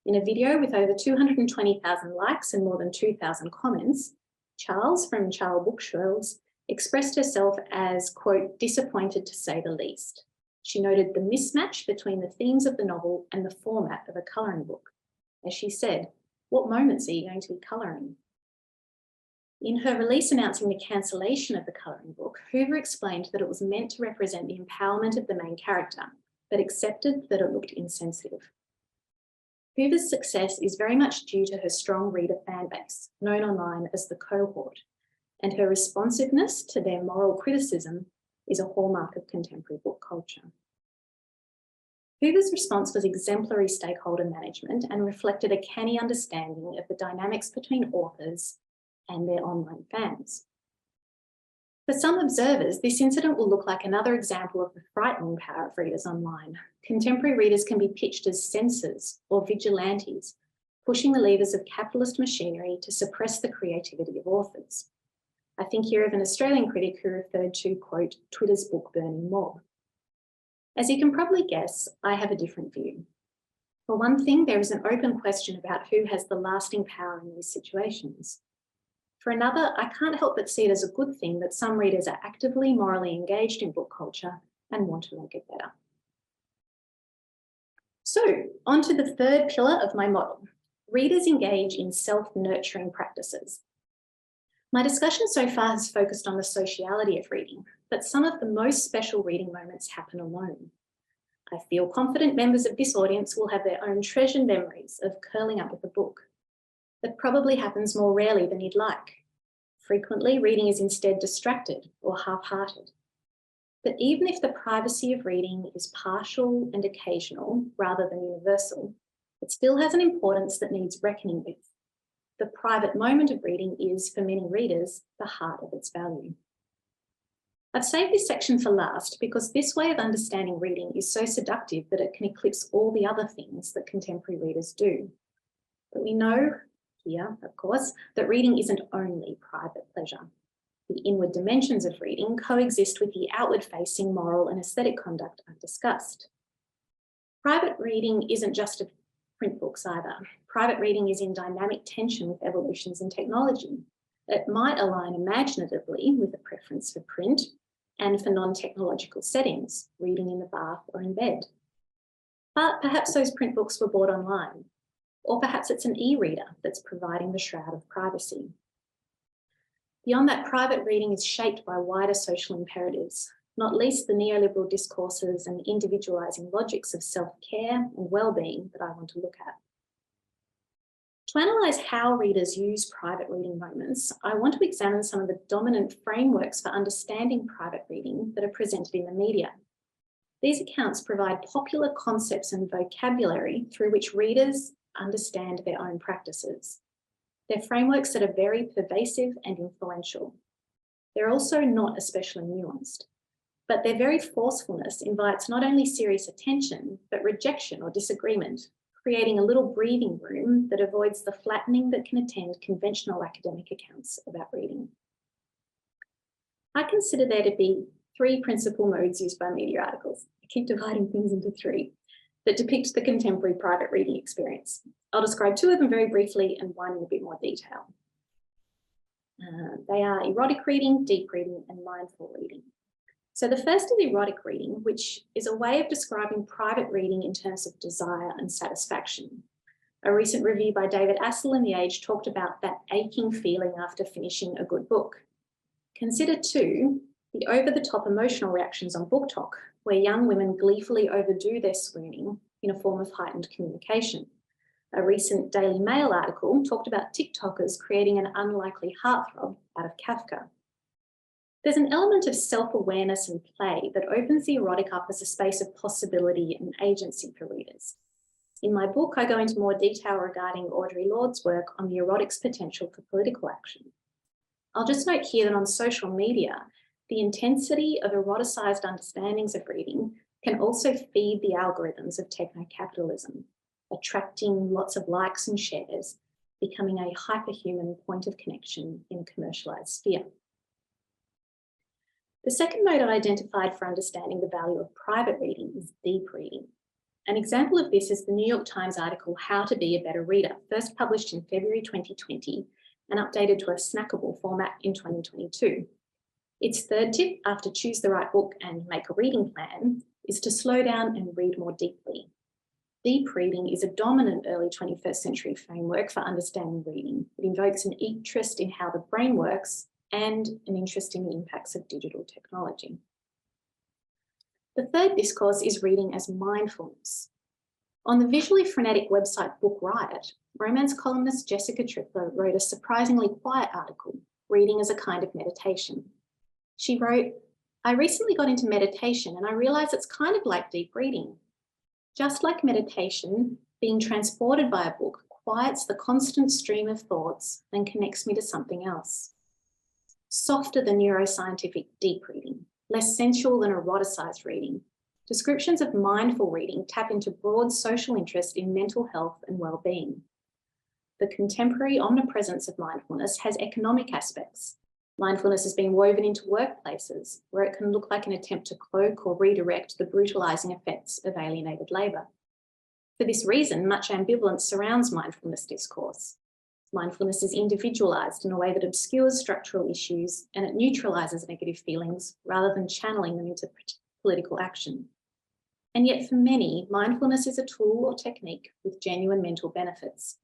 In a video with over 220,000 likes and more than 2,000 comments, Charles from Charles Bookshelves expressed herself as, quote, disappointed to say the least. She noted the mismatch between the themes of the novel and the format of a colouring book. As she said, what moments are you going to be colouring? In her release announcing the cancellation of the colouring book, Hoover explained that it was meant to represent the empowerment of the main character, but accepted that it looked insensitive. Hoover's success is very much due to her strong reader fan base, known online as the cohort, and her responsiveness to their moral criticism is a hallmark of contemporary book culture. Hoover's response was exemplary stakeholder management and reflected a canny understanding of the dynamics between authors and their online fans. For some observers, this incident will look like another example of the frightening power of readers online. Contemporary readers can be pitched as censors or vigilantes, pushing the levers of capitalist machinery to suppress the creativity of authors. I think here of an Australian critic who referred to, quote, Twitter's book burning mob. As you can probably guess, I have a different view. For one thing, there is an open question about who has the lasting power in these situations. For another, I can't help but see it as a good thing that some readers are actively morally engaged in book culture and want to make it better. So, on to the third pillar of my model. Readers engage in self-nurturing practices. My discussion so far has focused on the sociality of reading, but some of the most special reading moments happen alone. I feel confident members of this audience will have their own treasured memories of curling up with a book. That probably happens more rarely than you'd like. Frequently, reading is instead distracted or half-hearted. But even if the privacy of reading is partial and occasional rather than universal, it still has an importance that needs reckoning with. The private moment of reading is, for many readers, the heart of its value. I've saved this section for last because this way of understanding reading is so seductive that it can eclipse all the other things that contemporary readers do. But we know here, of course, that reading isn't only private pleasure. The inward dimensions of reading coexist with the outward-facing moral and aesthetic conduct I've discussed. Private reading isn't just of print books either. Private reading is in dynamic tension with evolutions in technology. It might align imaginatively with a preference for print and for non-technological settings, reading in the bath or in bed. But perhaps those print books were bought online. Or perhaps it's an e-reader that's providing the shroud of privacy. Beyond that, private reading is shaped by wider social imperatives, not least the neoliberal discourses and individualising logics of self-care and well-being that I want to look at. To analyse how readers use private reading moments, I want to examine some of the dominant frameworks for understanding private reading that are presented in the media. These accounts provide popular concepts and vocabulary through which readers understand their own practices. They're frameworks that are very pervasive and influential. They're also not especially nuanced, but their very forcefulness invites not only serious attention, but rejection or disagreement, creating a little breathing room that avoids the flattening that can attend conventional academic accounts about reading. I consider there to be three principal modes used by media articles. I keep dividing things into three that depict the contemporary private reading experience. I'll describe two of them very briefly and one in a bit more detail. They are erotic reading, deep reading, and mindful reading. So the first is erotic reading, which is a way of describing private reading in terms of desire and satisfaction. A recent review by David Assel in The Age talked about that aching feeling after finishing a good book. Consider too the over-the-top emotional reactions on Book Talk, where young women gleefully overdo their swooning in a form of heightened communication. A recent Daily Mail article talked about TikTokers creating an unlikely heartthrob out of Kafka. There's an element of self-awareness and play that opens the erotic up as a space of possibility and agency for readers. In my book, I go into more detail regarding Audre Lorde's work on the erotic's potential for political action. I'll just note here that on social media, the intensity of eroticized understandings of reading can also feed the algorithms of techno-capitalism, attracting lots of likes and shares, becoming a hyperhuman point of connection in a commercialized sphere. The second mode I identified for understanding the value of private reading is deep reading. An example of this is the New York Times article, How to Be a Better Reader, first published in February 2020 and updated to a snackable format in 2022. Its third tip after choose the right book and make a reading plan is to slow down and read more deeply. Deep reading is a dominant early 21st century framework for understanding reading. It invokes an interest in how the brain works and an interest in the impacts of digital technology. The third discourse is reading as mindfulness. On the visually frenetic website Book Riot, romance columnist Jessica Tripler wrote a surprisingly quiet article, Reading as a Kind of Meditation. She wrote, "I recently got into meditation and I realized it's kind of like deep reading. Just like meditation, being transported by a book quiets the constant stream of thoughts and connects me to something else. Softer than neuroscientific deep reading, less sensual than eroticized reading, descriptions of mindful reading tap into broad social interest in mental health and well-being. The contemporary omnipresence of mindfulness has economic aspects. Mindfulness has been woven into workplaces where it can look like an attempt to cloak or redirect the brutalizing effects of alienated labor. For this reason, much ambivalence surrounds mindfulness discourse. Mindfulness is individualized in a way that obscures structural issues and it neutralizes negative feelings rather than channeling them into political action. And yet for many, mindfulness is a tool or technique with genuine mental benefits.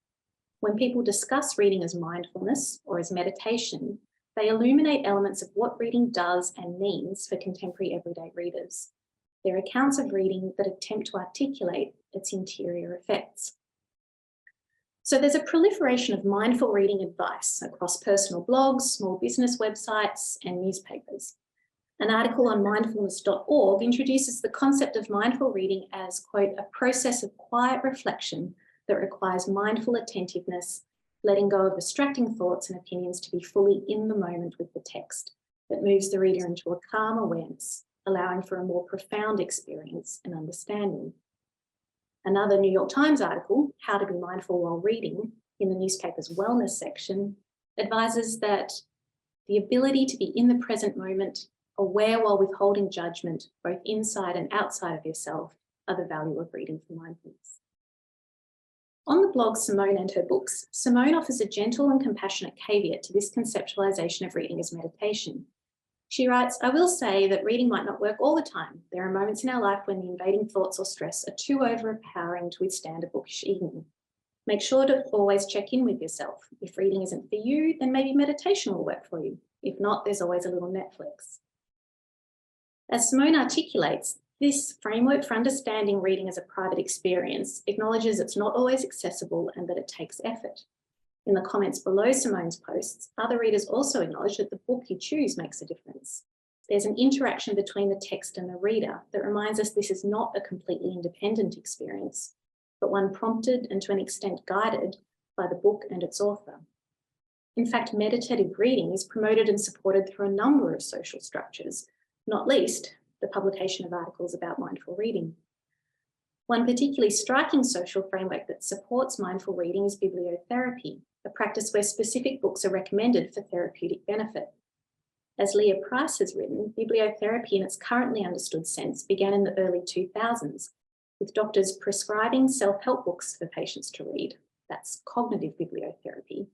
When people discuss reading as mindfulness or as meditation, they illuminate elements of what reading does and means for contemporary everyday readers. They're accounts of reading that attempt to articulate its interior effects. So there's a proliferation of mindful reading advice across personal blogs, small business websites, and newspapers. An article on mindfulness.org introduces the concept of mindful reading as, quote, a process of quiet reflection that requires mindful attentiveness, letting go of distracting thoughts and opinions to be fully in the moment with the text, that moves the reader into a calm awareness, allowing for a more profound experience and understanding. Another New York Times article, How to Be Mindful While Reading, in the newspaper's wellness section, advises that the ability to be in the present moment, aware while withholding judgment, both inside and outside of yourself, are the value of reading for mindfulness. On the blog Simone and Her Books, Simone offers a gentle and compassionate caveat to this conceptualization of reading as meditation. She writes, I will say that reading might not work all the time. There are moments in our life when the invading thoughts or stress are too overpowering to withstand a bookish evening. Make sure to always check in with yourself. If reading isn't for you, then maybe meditation will work for you. If not, there's always a little Netflix. As Simone articulates, this framework for understanding reading as a private experience acknowledges it's not always accessible and that it takes effort. In the comments below Simone's posts, other readers also acknowledge that the book you choose makes a difference. There's an interaction between the text and the reader that reminds us this is not a completely independent experience, but one prompted and to an extent guided by the book and its author. In fact, meditative reading is promoted and supported through a number of social structures, not least the publication of articles about mindful reading. One particularly striking social framework that supports mindful reading is bibliotherapy, a practice where specific books are recommended for therapeutic benefit. As Leah Price has written, bibliotherapy in its currently understood sense began in the early 2000s, with doctors prescribing self-help books for patients to read. That's cognitive bibliotherapy.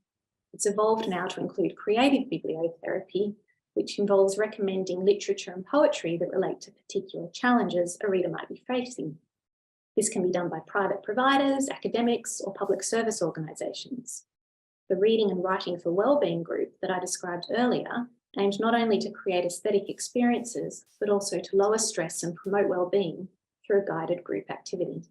It's evolved now to include creative bibliotherapy, which involves recommending literature and poetry that relate to particular challenges a reader might be facing. This can be done by private providers, academics, or public service organisations. The Reading and Writing for Wellbeing group that I described earlier aims not only to create aesthetic experiences, but also to lower stress and promote wellbeing through a guided group activity.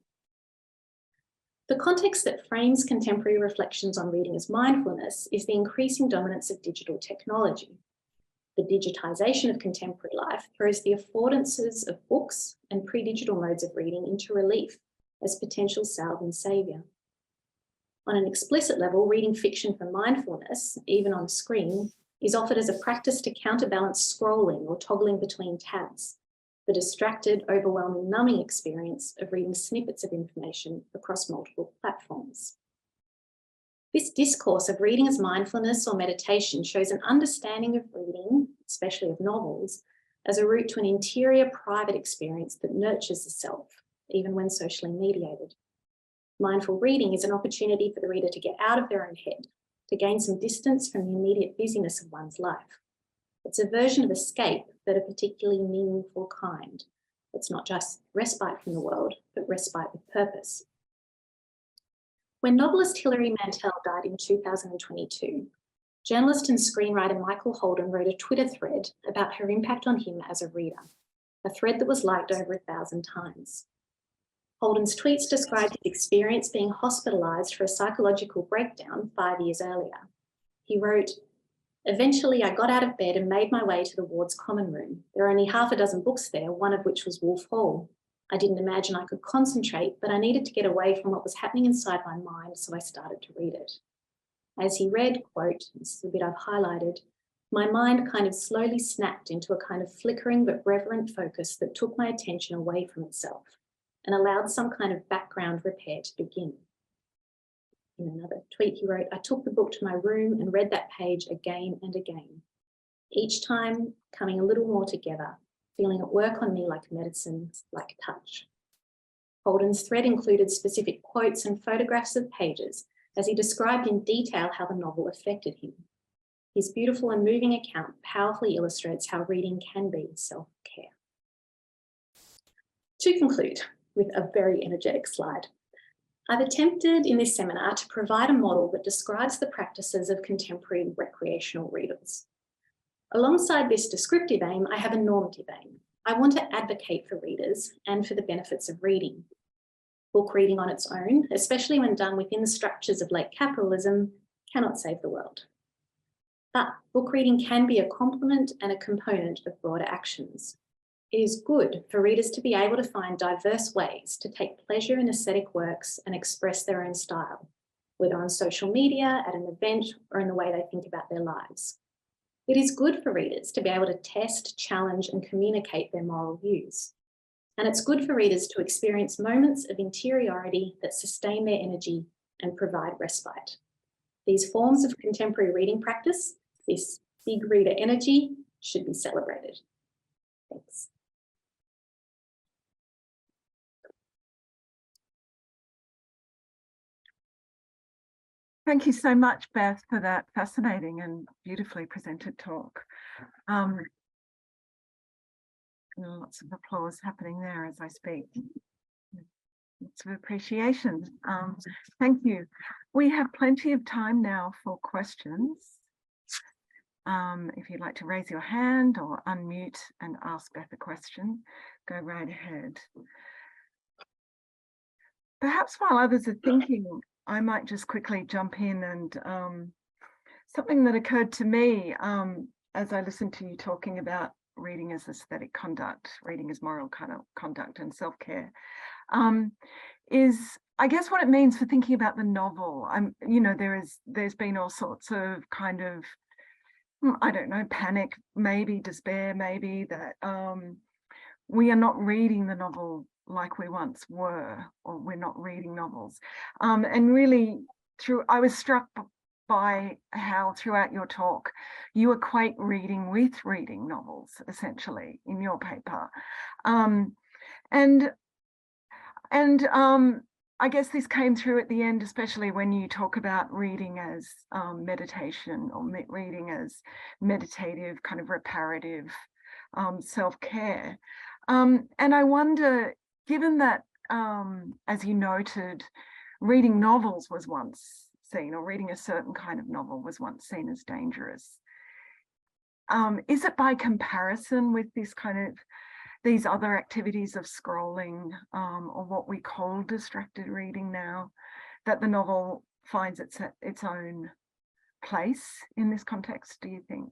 The context that frames contemporary reflections on reading as mindfulness is the increasing dominance of digital technology. The digitisation of contemporary life throws the affordances of books and pre-digital modes of reading into relief as potential salve and saviour. On an explicit level, reading fiction for mindfulness, even on a screen, is offered as a practice to counterbalance scrolling or toggling between tabs, the distracted, overwhelming, numbing experience of reading snippets of information across multiple platforms. This discourse of reading as mindfulness or meditation shows an understanding of reading, especially of novels, as a route to an interior private experience that nurtures the self, even when socially mediated. Mindful reading is an opportunity for the reader to get out of their own head, to gain some distance from the immediate busyness of one's life. It's a version of escape, but a particularly meaningful kind. It's not just respite from the world, but respite with purpose. When novelist Hilary Mantel died in 2022, journalist and screenwriter Michael Holden wrote a Twitter thread about her impact on him as a reader, a thread that was liked over 1,000 times. Holden's tweets described his experience being hospitalised for a psychological breakdown 5 years earlier. He wrote, "Eventually I got out of bed and made my way to the ward's common room. There were only half a dozen books there, one of which was Wolf Hall. I didn't imagine I could concentrate, but I needed to get away from what was happening inside my mind, so I started to read it." As he read, quote, this is a bit I've highlighted, "My mind kind of slowly snapped into a kind of flickering but reverent focus that took my attention away from itself and allowed some kind of background repair to begin." In another tweet he wrote, "I took the book to my room and read that page again and again, each time coming a little more together, feeling it work on me like medicine, like touch." Holden's thread included specific quotes and photographs of pages as he described in detail how the novel affected him. His beautiful and moving account powerfully illustrates how reading can be self-care. To conclude with a very energetic slide, I've attempted in this seminar to provide a model that describes the practices of contemporary recreational readers. Alongside this descriptive aim, I have a normative aim. I want to advocate for readers and for the benefits of reading. Book reading on its own, especially when done within the structures of late capitalism, cannot save the world. But book reading can be a complement and a component of broader actions. It is good for readers to be able to find diverse ways to take pleasure in aesthetic works and express their own style, whether on social media, at an event, or in the way they think about their lives. It is good for readers to be able to test, challenge, and communicate their moral views. And it's good for readers to experience moments of interiority that sustain their energy and provide respite. These forms of contemporary reading practice, this big reader energy, should be celebrated. Thanks. Thank you so much, Beth, for that fascinating and beautifully presented talk. Lots of applause happening there as I speak. Lots of appreciation. Thank you. We have plenty of time now for questions. If you'd like to raise your hand or unmute and ask Beth a question, go right ahead. Perhaps while others are thinking, I might just quickly jump in and something that occurred to me as I listened to you talking about reading as aesthetic conduct, reading as moral conduct and self-care, is I guess what it means for thinking about the novel. There's been all sorts of kind of, I don't know, panic, maybe despair, maybe that we are not reading the novel like we once were, or we're not reading novels. And really, I was struck by how throughout your talk you equate reading with reading novels, essentially, in your paper. I guess this came through at the end, especially when you talk about reading as meditation, or reading as meditative, kind of reparative self-care. And I wonder, given that, as you noted, reading novels was once seen, or reading a certain kind of novel was once seen as dangerous, is it by comparison with this kind of these other activities of scrolling, or what we call distracted reading now, that the novel finds its own place in this context, do you think?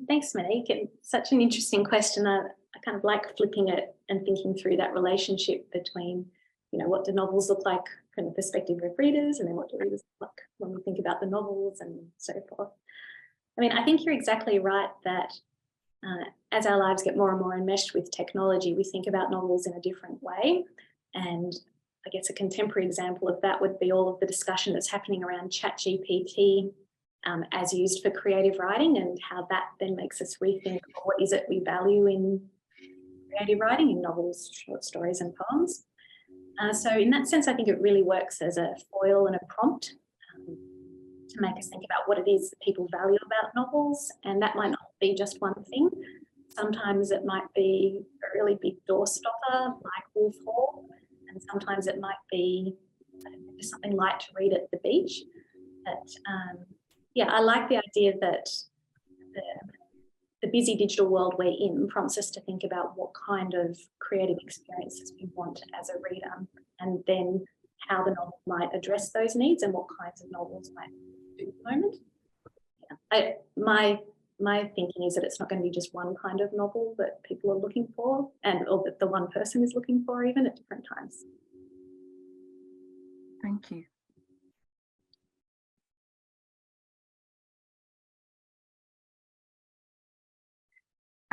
Thanks, Monique. It's such an interesting question. I kind of like flipping it and thinking through that relationship between, what do novels look like from the perspective of readers, and then what do readers look like when we think about the novels and so forth. I mean, I think you're exactly right that as our lives get more and more enmeshed with technology, we think about novels in a different way. And I guess a contemporary example of that would be all of the discussion that's happening around ChatGPT as used for creative writing, and how that then makes us rethink what is it we value in creative writing, in novels, short stories and poems. So in that sense, I think it really works as a foil and a prompt to make us think about what it is that people value about novels. And that might not be just one thing. Sometimes it might be a really big doorstopper like Wolf Hall, and sometimes it might be just something light to read at the beach. But yeah, I like the idea that the busy digital world we're in prompts us to think about what kind of creative experiences we want as a reader, and then how the novel might address those needs and what kinds of novels might do at the moment. Yeah. My thinking is that it's not going to be just one kind of novel that people are looking for, or that the one person is looking for even at different times. Thank you.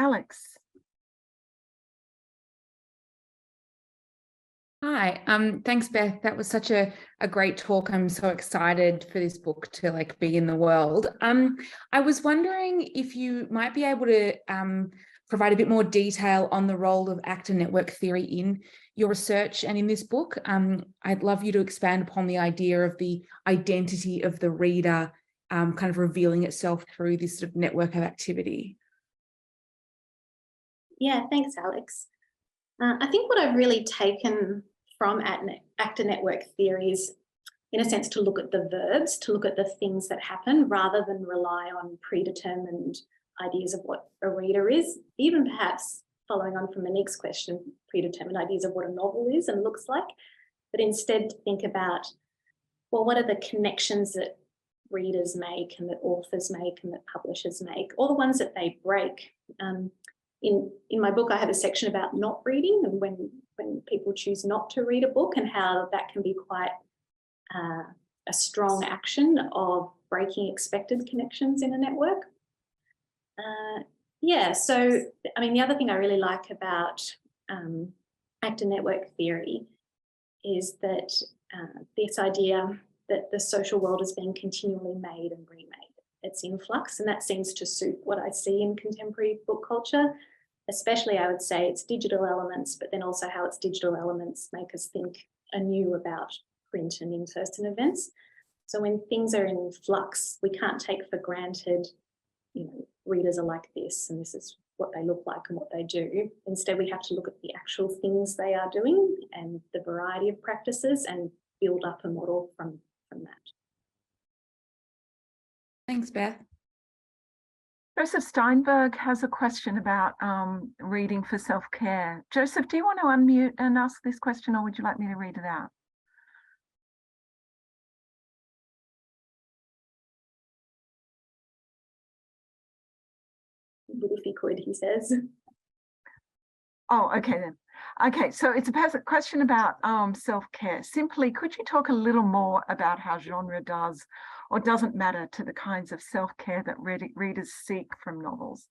Alex. Hi, thanks, Beth. That was such a great talk. I'm so excited for this book to be in the world. I was wondering if you might be able to provide a bit more detail on the role of actor network theory in your research and in this book. I'd love you to expand upon the idea of the identity of the reader kind of revealing itself through this sort of network of activity. Yeah, thanks, Alex. I think what I've really taken from actor network theory is, in a sense, to look at the verbs, to look at the things that happen, rather than rely on predetermined ideas of what a reader is, even perhaps following on from Monique's question, predetermined ideas of what a novel is and looks like, but instead to think about, well, what are the connections that readers make and that authors make and that publishers make, or the ones that they break. In my book, I have a section about not reading, and when people choose not to read a book, and how that can be quite a strong action of breaking expected connections in a network. Yeah, so I mean, the other thing I really like about actor network theory is that this idea that the social world is being continually made and remade. It's in flux, and that seems to suit what I see in contemporary book culture, especially, I would say, its digital elements, but then also how its digital elements make us think anew about print and in-person events. So when things are in flux, we can't take for granted, readers are like this and this is what they look like and what they do. Instead, we have to look at the actual things they are doing and the variety of practices and build up a model from that. Thanks, Beth. Joseph Steinberg has a question about reading for self-care. Joseph, do you want to unmute and ask this question, or would you like me to read it out? But if he could, he says. Oh, okay then. Okay, so it's a question about self-care. Simply, could you talk a little more about how genre does or doesn't matter to the kinds of self-care that readers seek from novels?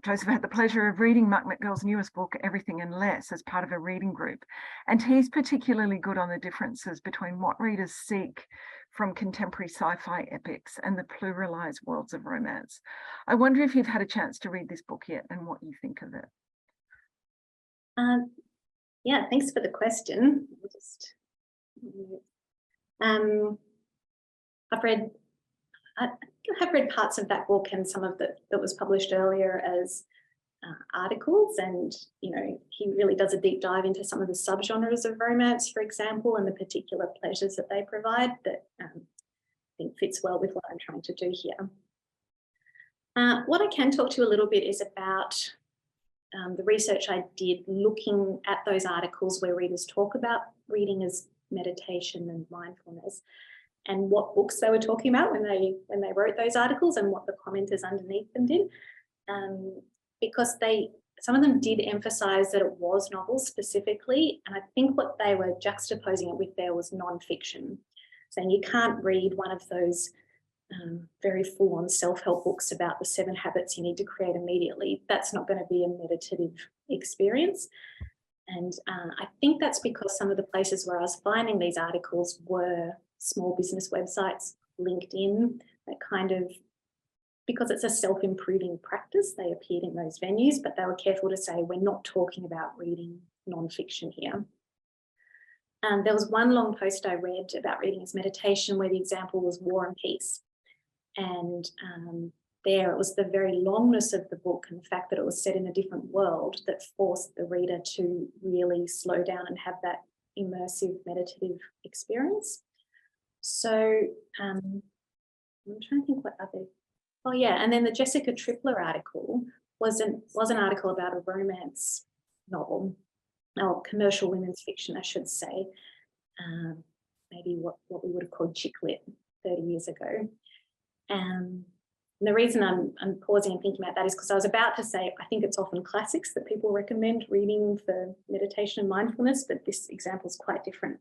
Joseph had the pleasure of reading Mark McGill's newest book, Everything and Less, as part of a reading group. And he's particularly good on the differences between what readers seek from contemporary sci-fi epics and the pluralized worlds of romance. I wonder if you've had a chance to read this book yet and what you think of it. Yeah, thanks for the question. I have read parts of that book and some of that was published earlier as articles, and he really does a deep dive into some of the subgenres of romance, for example, and the particular pleasures that they provide that I think fits well with what I'm trying to do here. What I can talk to you a little bit is about the research I did looking at those articles where readers talk about reading as meditation and mindfulness, and what books they were talking about when they wrote those articles, and what the commenters underneath them did, because some of them did emphasise that it was novels specifically, and I think what they were juxtaposing it with there was non-fiction, saying you can't read one of those very full-on self-help books about the 7 habits you need to create immediately. That's not going to be a meditative experience. And I think that's because some of the places where I was finding these articles were small business websites, LinkedIn, that kind of, because it's a self-improving practice, they appeared in those venues, but they were careful to say, we're not talking about reading non-fiction here. There was one long post I read about reading as meditation where the example was War and Peace. And there it was the very longness of the book and the fact that it was set in a different world that forced the reader to really slow down and have that immersive meditative experience. So I'm trying to think what other, oh yeah, and then the Jessica Tripler article was an article about a romance novel, or commercial women's fiction, I should say, maybe what we would have called chick lit 30 years ago. And the reason I'm pausing and thinking about that is because I was about to say, I think it's often classics that people recommend reading for meditation and mindfulness, but this example is quite different.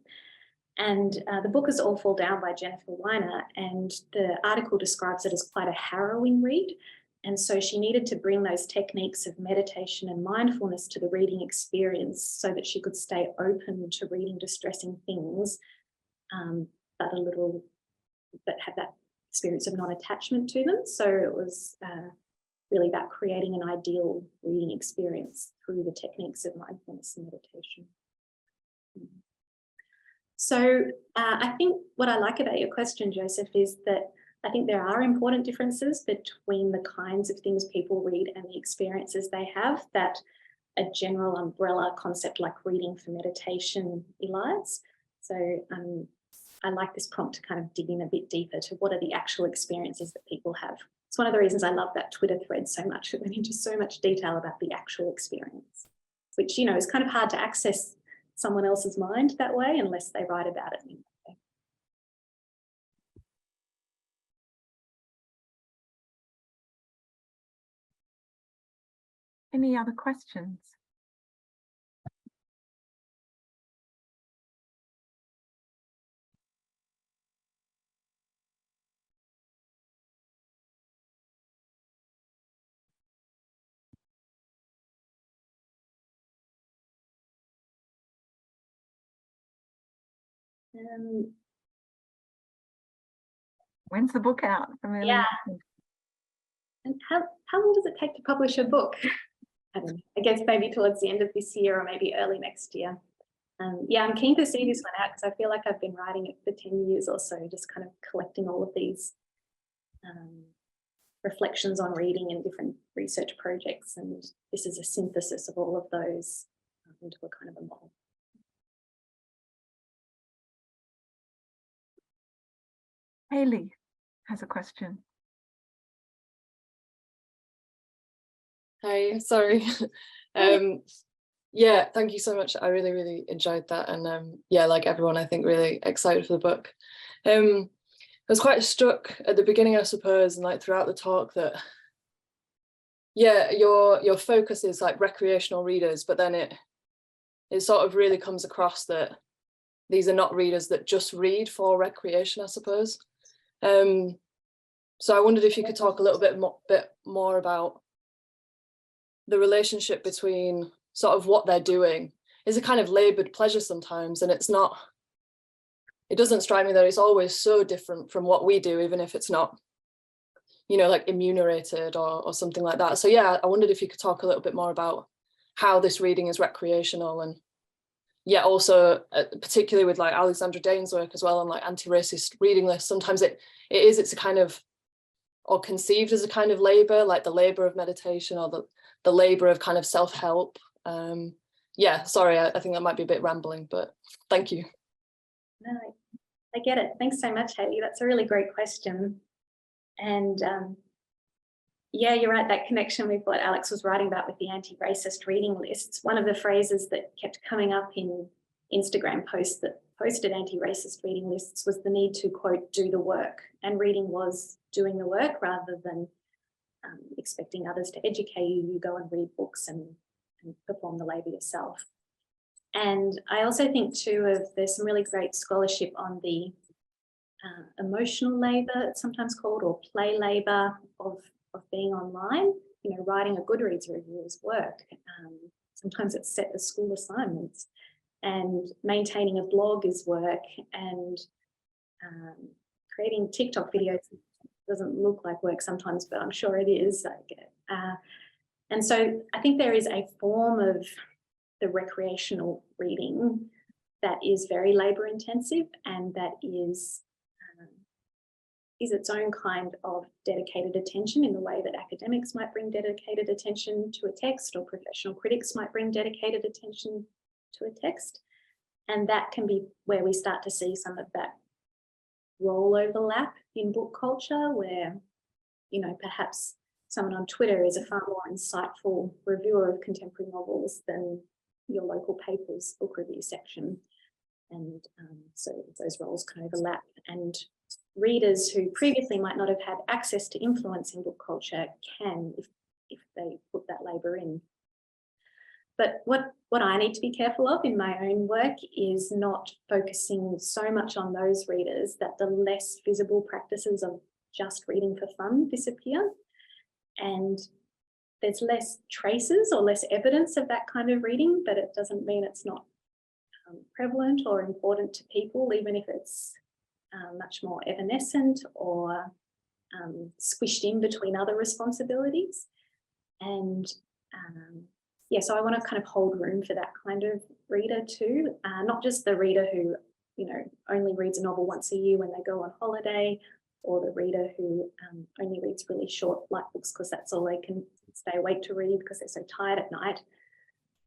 And the book is All Fall Down by Jennifer Weiner, and the article describes it as quite a harrowing read. And so she needed to bring those techniques of meditation and mindfulness to the reading experience so that she could stay open to reading distressing things, but have that experience of non-attachment to them. So it was really about creating an ideal reading experience through the techniques of mindfulness and meditation. So I think what I like about your question, Joseph, is that I think there are important differences between the kinds of things people read and the experiences they have that a general umbrella concept like reading for meditation elides. So I like this prompt to kind of dig in a bit deeper to what are the actual experiences that people have. It's one of the reasons I love that Twitter thread so much. It went into so much detail about the actual experience, which, you know, is kind of hard to access someone else's mind that way unless they write about it. Any other questions? When's the book out? Yeah. And how long does it take to publish a book? I don't know. I guess maybe towards the end of this year or maybe early next year. Yeah, I'm keen to see this one out because I feel like I've been writing it for 10 years or so, just kind of collecting all of these reflections on reading and different research projects. And this is a synthesis of all of those into a kind of a model. Hayley has a question. Hi, sorry. Yeah, thank you so much. I really enjoyed that, and yeah, like everyone, I think really excited for the book. I was quite struck at the beginning, I suppose, and like throughout the talk that, yeah, your focus is like recreational readers, but then it sort of really comes across that these are not readers that just read for recreation, I suppose. So I wondered if you could talk a little bit more about the relationship between sort of what they're doing is a kind of laboured pleasure sometimes, and it doesn't strike me that it's always so different from what we do, even if it's not, you know, like remunerated or something like that. So yeah, I wondered if you could talk a little bit more about how this reading is recreational, and yeah, also particularly with like Alexandra Dane's work as well on like anti-racist reading lists. Sometimes it's a kind of, or conceived as a kind of labour, like the labour of meditation or the labour of kind of self-help. Yeah, sorry, I think that might be a bit rambling, but thank you. No, I get it. Thanks so much, Hayley. That's a really great question. And Yeah, you're right. That connection with what Alex was writing about with the anti-racist reading lists. One of the phrases that kept coming up in Instagram posts that posted anti-racist reading lists was the need to, quote, do the work. And reading was doing the work rather than expecting others to educate you. You go and read books and perform the labour yourself. And I also think too there's some really great scholarship on the emotional labour, it's sometimes called, or play labour of being online. You know, writing a Goodreads review is work. Sometimes it's set as school assignments, and maintaining a blog is work, and creating TikTok videos doesn't look like work sometimes, but I'm sure it is. And so I think there is a form of the recreational reading that is very labour intensive, and that is its own kind of dedicated attention in the way that academics might bring dedicated attention to a text, or professional critics might bring dedicated attention to a text. And that can be where we start to see some of that role overlap in book culture, where, you know, perhaps someone on Twitter is a far more insightful reviewer of contemporary novels than your local paper's book review section. And so those roles can overlap, and readers who previously might not have had access to influence in book culture can, if they put that labour in. But what I need to be careful of in my own work is not focusing so much on those readers that the less visible practices of just reading for fun disappear. And there's less traces or less evidence of that kind of reading, but it doesn't mean it's not prevalent or important to people, even if it's much more evanescent or squished in between other responsibilities. And yeah, so I want to kind of hold room for that kind of reader too, not just the reader who, you know, only reads a novel once a year when they go on holiday, or the reader who only reads really short light books because that's all they can stay awake to read because they're so tired at night.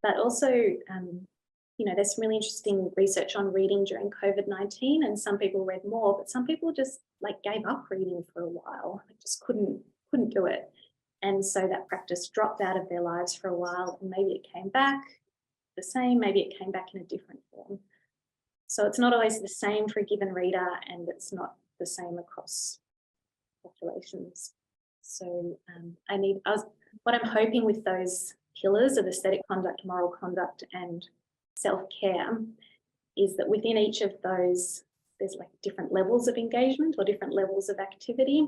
But also, you know, there's some really interesting research on reading during COVID-19, and some people read more, but some people just like gave up reading for a while. They just couldn't do it. And so that practice dropped out of their lives for a while, and maybe it came back the same, maybe it came back in a different form. So it's not always the same for a given reader, and it's not the same across populations. So what I'm hoping with those pillars of aesthetic conduct, moral conduct, and self-care is that within each of those, there's like different levels of engagement or different levels of activity,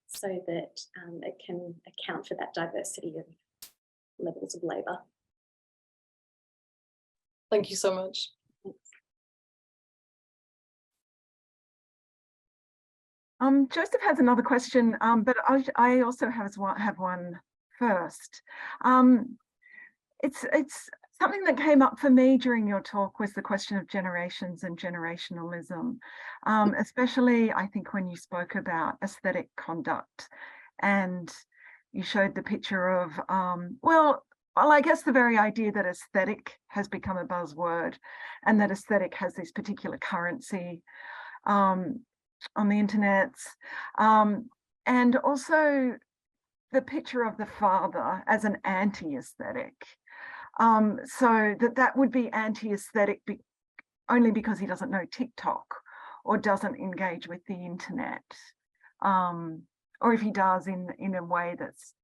so that it can account for that diversity of levels of labour. Thank you so much. Joseph has another question, but I also have one first. It's something that came up for me during your talk was the question of generations and generationalism, especially I think when you spoke about aesthetic conduct, and you showed the picture of, well, I guess the very idea that aesthetic has become a buzzword, and that aesthetic has this particular currency on the internet, and also the picture of the father as an anti-aesthetic. So that would be anti-aesthetic only because he doesn't know TikTok or doesn't engage with the internet, or if he does in a way that's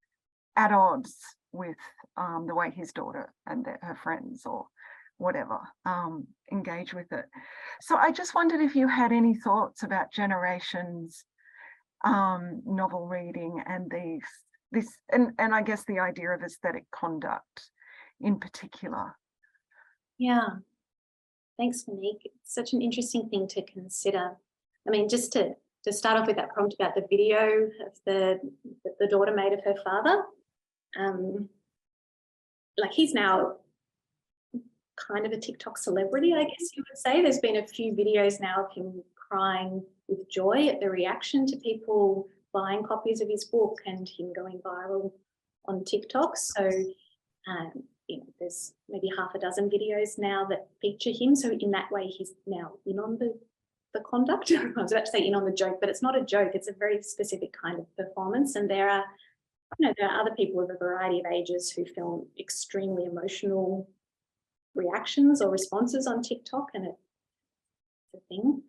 at odds with the way his daughter and her friends or whatever engage with it. So I just wondered if you had any thoughts about generations novel reading and this and I guess the idea of aesthetic conduct in particular. Yeah, thanks, Monique. It's such an interesting thing to consider. I mean, just to start off with that prompt about the video of the daughter made of her father, like he's now kind of a TikTok celebrity, I guess you would say. There's been a few videos now of him crying with joy at the reaction to people buying copies of his book and him going viral on TikTok. So, you know, there's maybe half a dozen videos now that feature him. So in that way, he's now in on the conduct. I was about to say in on the joke, but it's not a joke. It's a very specific kind of performance. And there are there are other people of a variety of ages who film extremely emotional reactions or responses on TikTok, and it's a thing.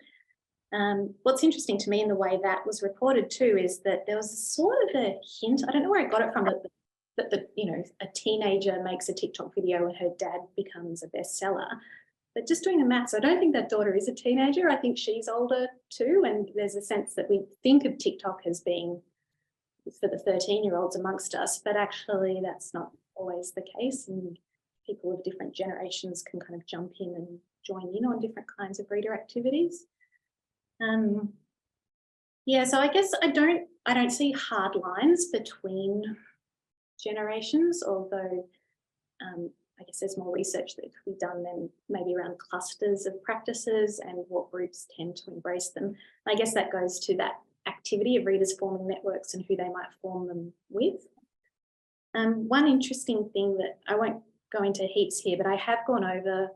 What's interesting to me in the way that was reported too is that there was sort of a hint, I don't know where I got it from, that a teenager makes a TikTok video and her dad becomes a bestseller. But just doing the maths, I don't think that daughter is a teenager. I think she's older too. And there's a sense that we think of TikTok as being for the 13-year-olds amongst us, but actually that's not always the case. And people of different generations can kind of jump in and join in on different kinds of reader activities. Yeah, so I guess I don't see hard lines between generations, although I guess there's more research that could be done then maybe around clusters of practices and what groups tend to embrace them. I guess that goes to that activity of readers forming networks and who they might form them with. One interesting thing that I won't go into heaps here, but I have gone over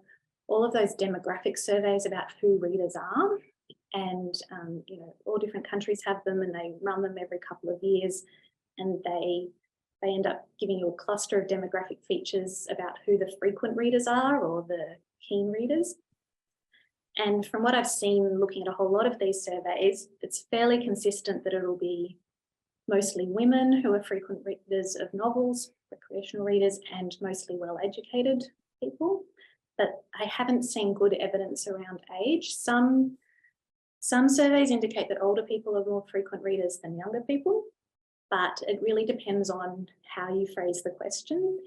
all of those demographic surveys about who readers are, and all different countries have them and they run them every couple of years, and they end up giving you a cluster of demographic features about who the frequent readers are or the keen readers. And from what I've seen looking at a whole lot of these surveys, it's fairly consistent that it'll be mostly women who are frequent readers of novels, recreational readers, and mostly well-educated people. But I haven't seen good evidence around age. Some surveys indicate that older people are more frequent readers than younger people, but it really depends on how you phrase the question.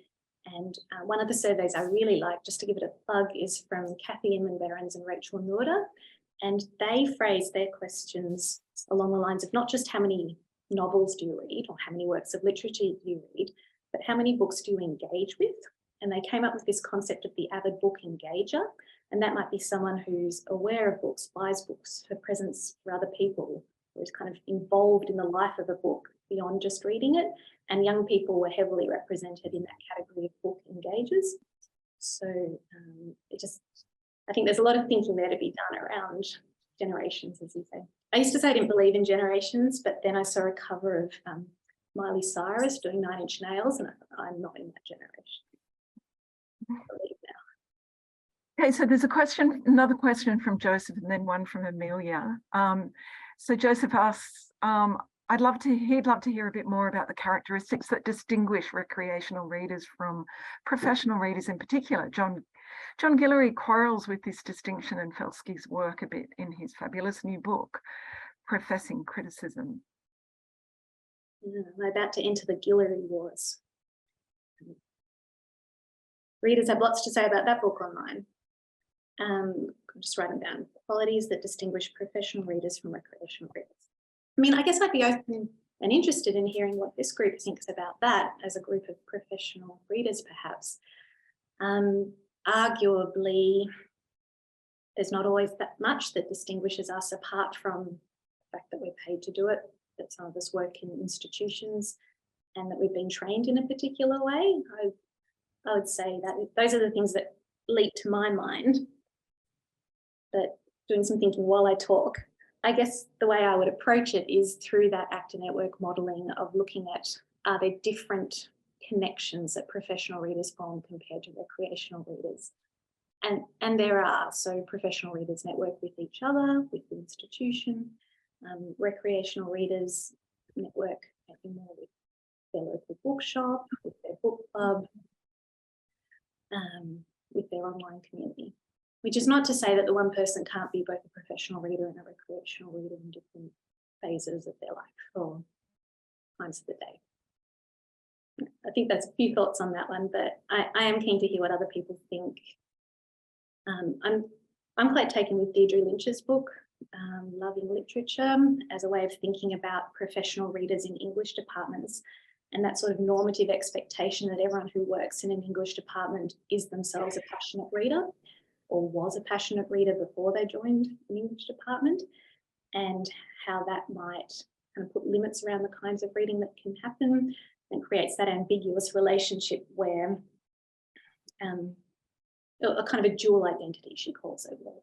And one of the surveys I really like, just to give it a plug, is from Kathy Inman-Behrens and Rachel Norder. And they phrase their questions along the lines of not just how many novels do you read or how many works of literature do you read, but how many books do you engage with? And they came up with this concept of the avid book engager. And that might be someone who's aware of books, buys books, her presence for other people, or is kind of involved in the life of a book beyond just reading it. And young people were heavily represented in that category of book engagers. So I think there's a lot of thinking there to be done around generations, as you say. I used to say I didn't believe in generations, but then I saw a cover of Miley Cyrus doing 9 Inch Nails, and I thought, I'm not in that generation. I believe now. Okay, so there's another question from Joseph, and then one from Amelia. So Joseph asks, he'd love to hear a bit more about the characteristics that distinguish recreational readers from professional readers in particular. John Guillory quarrels with this distinction in Felsky's work a bit in his fabulous new book, Professing Criticism. I'm about to enter the Guillory wars. Readers have lots to say about that book online. I'm just writing down qualities that distinguish professional readers from recreational readers. I mean, I guess I'd be open and interested in hearing what this group thinks about that as a group of professional readers, perhaps. Arguably, there's not always that much that distinguishes us apart from the fact that we're paid to do it, that some of us work in institutions, and that we've been trained in a particular way. I would say that those are the things that leap to my mind. But doing some thinking while I talk, I guess the way I would approach it is through that actor network modelling of looking at, are there different connections that professional readers form compared to recreational readers? And there are. So professional readers network with each other, with the institution. Recreational readers network maybe more with their local bookshop, with their book club, with their online community. Which is not to say that the one person can't be both a professional reader and a recreational reader in different phases of their life or times of the day. I think that's a few thoughts on that one, but I am keen to hear what other people think. I'm quite taken with Deirdre Lynch's book, Loving Literature, as a way of thinking about professional readers in English departments, and that sort of normative expectation that everyone who works in an English department is themselves a passionate reader, or was a passionate reader before they joined an English department, and how that might kind of put limits around the kinds of reading that can happen, and creates that ambiguous relationship where a kind of a dual identity, she calls it, where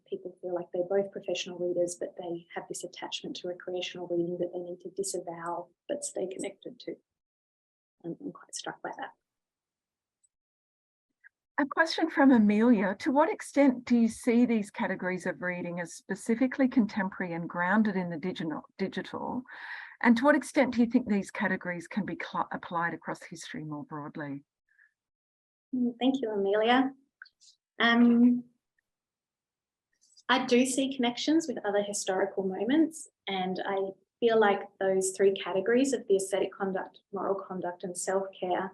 people feel like they're both professional readers, but they have this attachment to recreational reading that they need to disavow but stay connected to. I'm quite struck by that. A question from Amelia. To what extent do you see these categories of reading as specifically contemporary and grounded in the digital? And to what extent do you think these categories can be applied across history more broadly? Thank you, Amelia. I do see connections with other historical moments, and I feel like those three categories of the aesthetic conduct, moral conduct, and self-care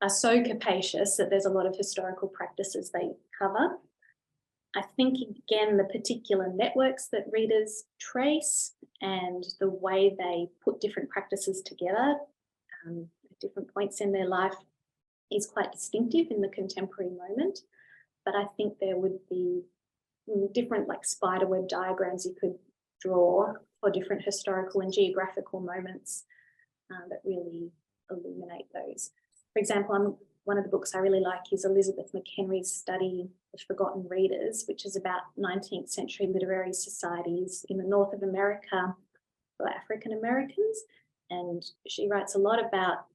are so capacious that there's a lot of historical practices they cover. I think, again, the particular networks that readers trace and the way they put different practices together at different points in their life is quite distinctive in the contemporary moment. But I think there would be different like spiderweb diagrams you could draw for different historical and geographical moments that really illuminate those. For example, one of the books I really like is Elizabeth McHenry's study of Forgotten Readers, which is about 19th century literary societies in the north of America for African Americans. And she writes a lot about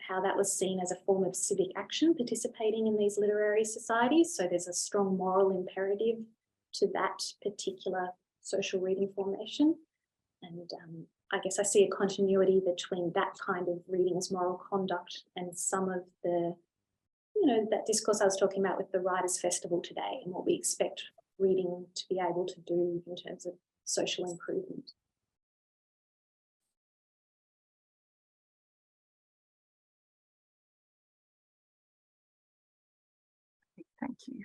how that was seen as a form of civic action, participating in these literary societies. So there's a strong moral imperative to that particular social reading formation. And I guess I see a continuity between that kind of reading as moral conduct and some of the, that discourse I was talking about with the Writers' Festival today and what we expect reading to be able to do in terms of social improvement. Thank you.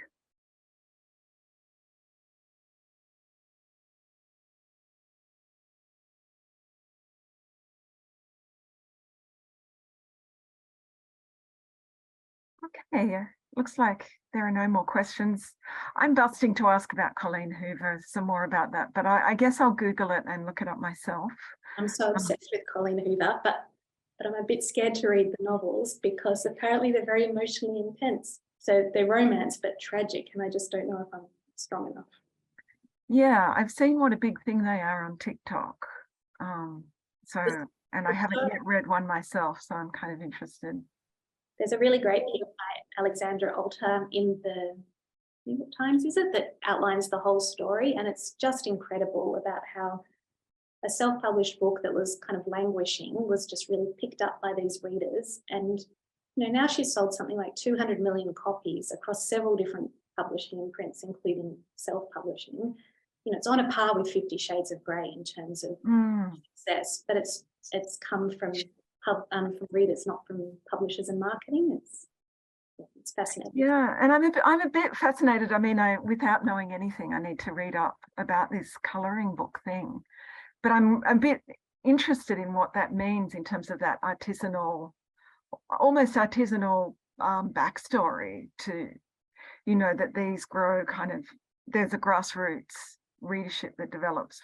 Okay, looks like there are no more questions. I'm busting to ask about Colleen Hoover, some more about that, but I guess I'll Google it and look it up myself. I'm so obsessed with Colleen Hoover, but I'm a bit scared to read the novels because apparently they're very emotionally intense. So they're romance, but tragic, and I just don't know if I'm strong enough. Yeah, I've seen what a big thing they are on TikTok. And I haven't yet read one myself, so I'm kind of interested. There's a really great piece by Alexandra Alter in the New York Times, is it, that outlines the whole story, and it's just incredible about how a self-published book that was kind of languishing was just really picked up by these readers. And now she's sold something like 200 million copies across several different publishing imprints, including self-publishing. It's on a par with 50 Shades of Grey in terms of success, but it's come from readers, not from publishers and marketing. It's fascinating. Yeah, and I'm a bit fascinated. I mean, without knowing anything, I need to read up about this colouring book thing. But I'm a bit interested in what that means in terms of that almost artisanal backstory to, that these grow there's a grassroots readership that develops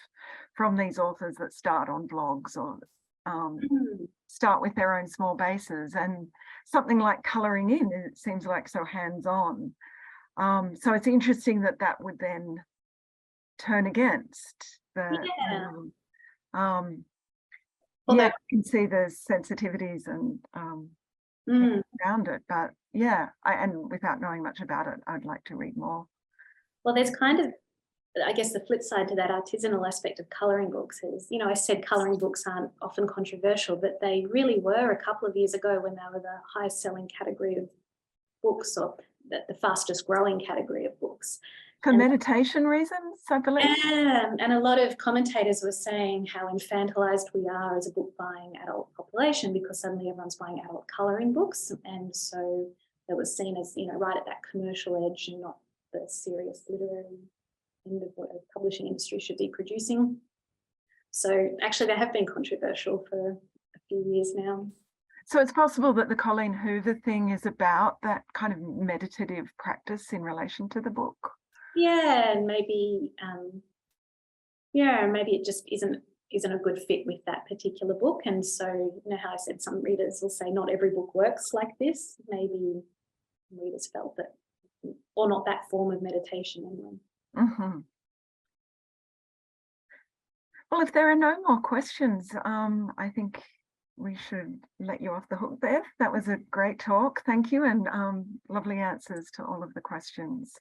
from these authors that start on blogs or start with their own small bases, and something like colouring in, it seems like so hands-on. So it's interesting that would then turn against the I can see the sensitivities and around it, but yeah, and without knowing much about it, I'd like to read more. Well, there's kind of, I guess the flip side to that artisanal aspect of colouring books is, I said colouring books aren't often controversial, but they really were a couple of years ago when they were the highest selling category of books, or the fastest growing category of books. For meditation reasons, I believe. Yeah, and a lot of commentators were saying how infantilized we are as a book buying adult population because suddenly everyone's buying adult colouring books. And so it was seen as, right at that commercial edge and not the serious literary end of what a publishing industry should be producing. So actually they have been controversial for a few years now. So it's possible that the Colleen Hoover thing is about that kind of meditative practice in relation to the book. Yeah, and maybe maybe it just isn't a good fit with that particular book. And so, how I said some readers will say not every book works like this. Maybe readers felt that, or not that form of meditation anyway. Well, if there are no more questions, I think we should let you off the hook, Beth. That was a great talk. Thank you, and lovely answers to all of the questions.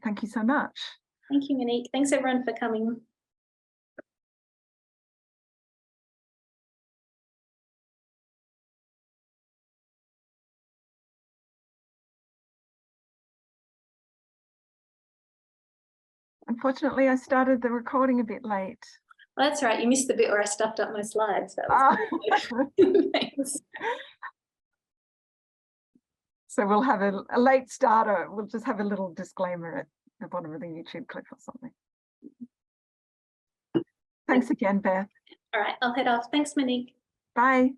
Thank you so much. Thank you, Monique. Thanks everyone for coming. Unfortunately, I started the recording a bit late. Well, that's right. You missed the bit where I stuffed up my slides. That was good. Thanks. So we'll have a late starter. We'll just have a little disclaimer at the bottom of the YouTube clip or something. Thanks again, Beth. All right, I'll head off. Thanks, Monique. Bye.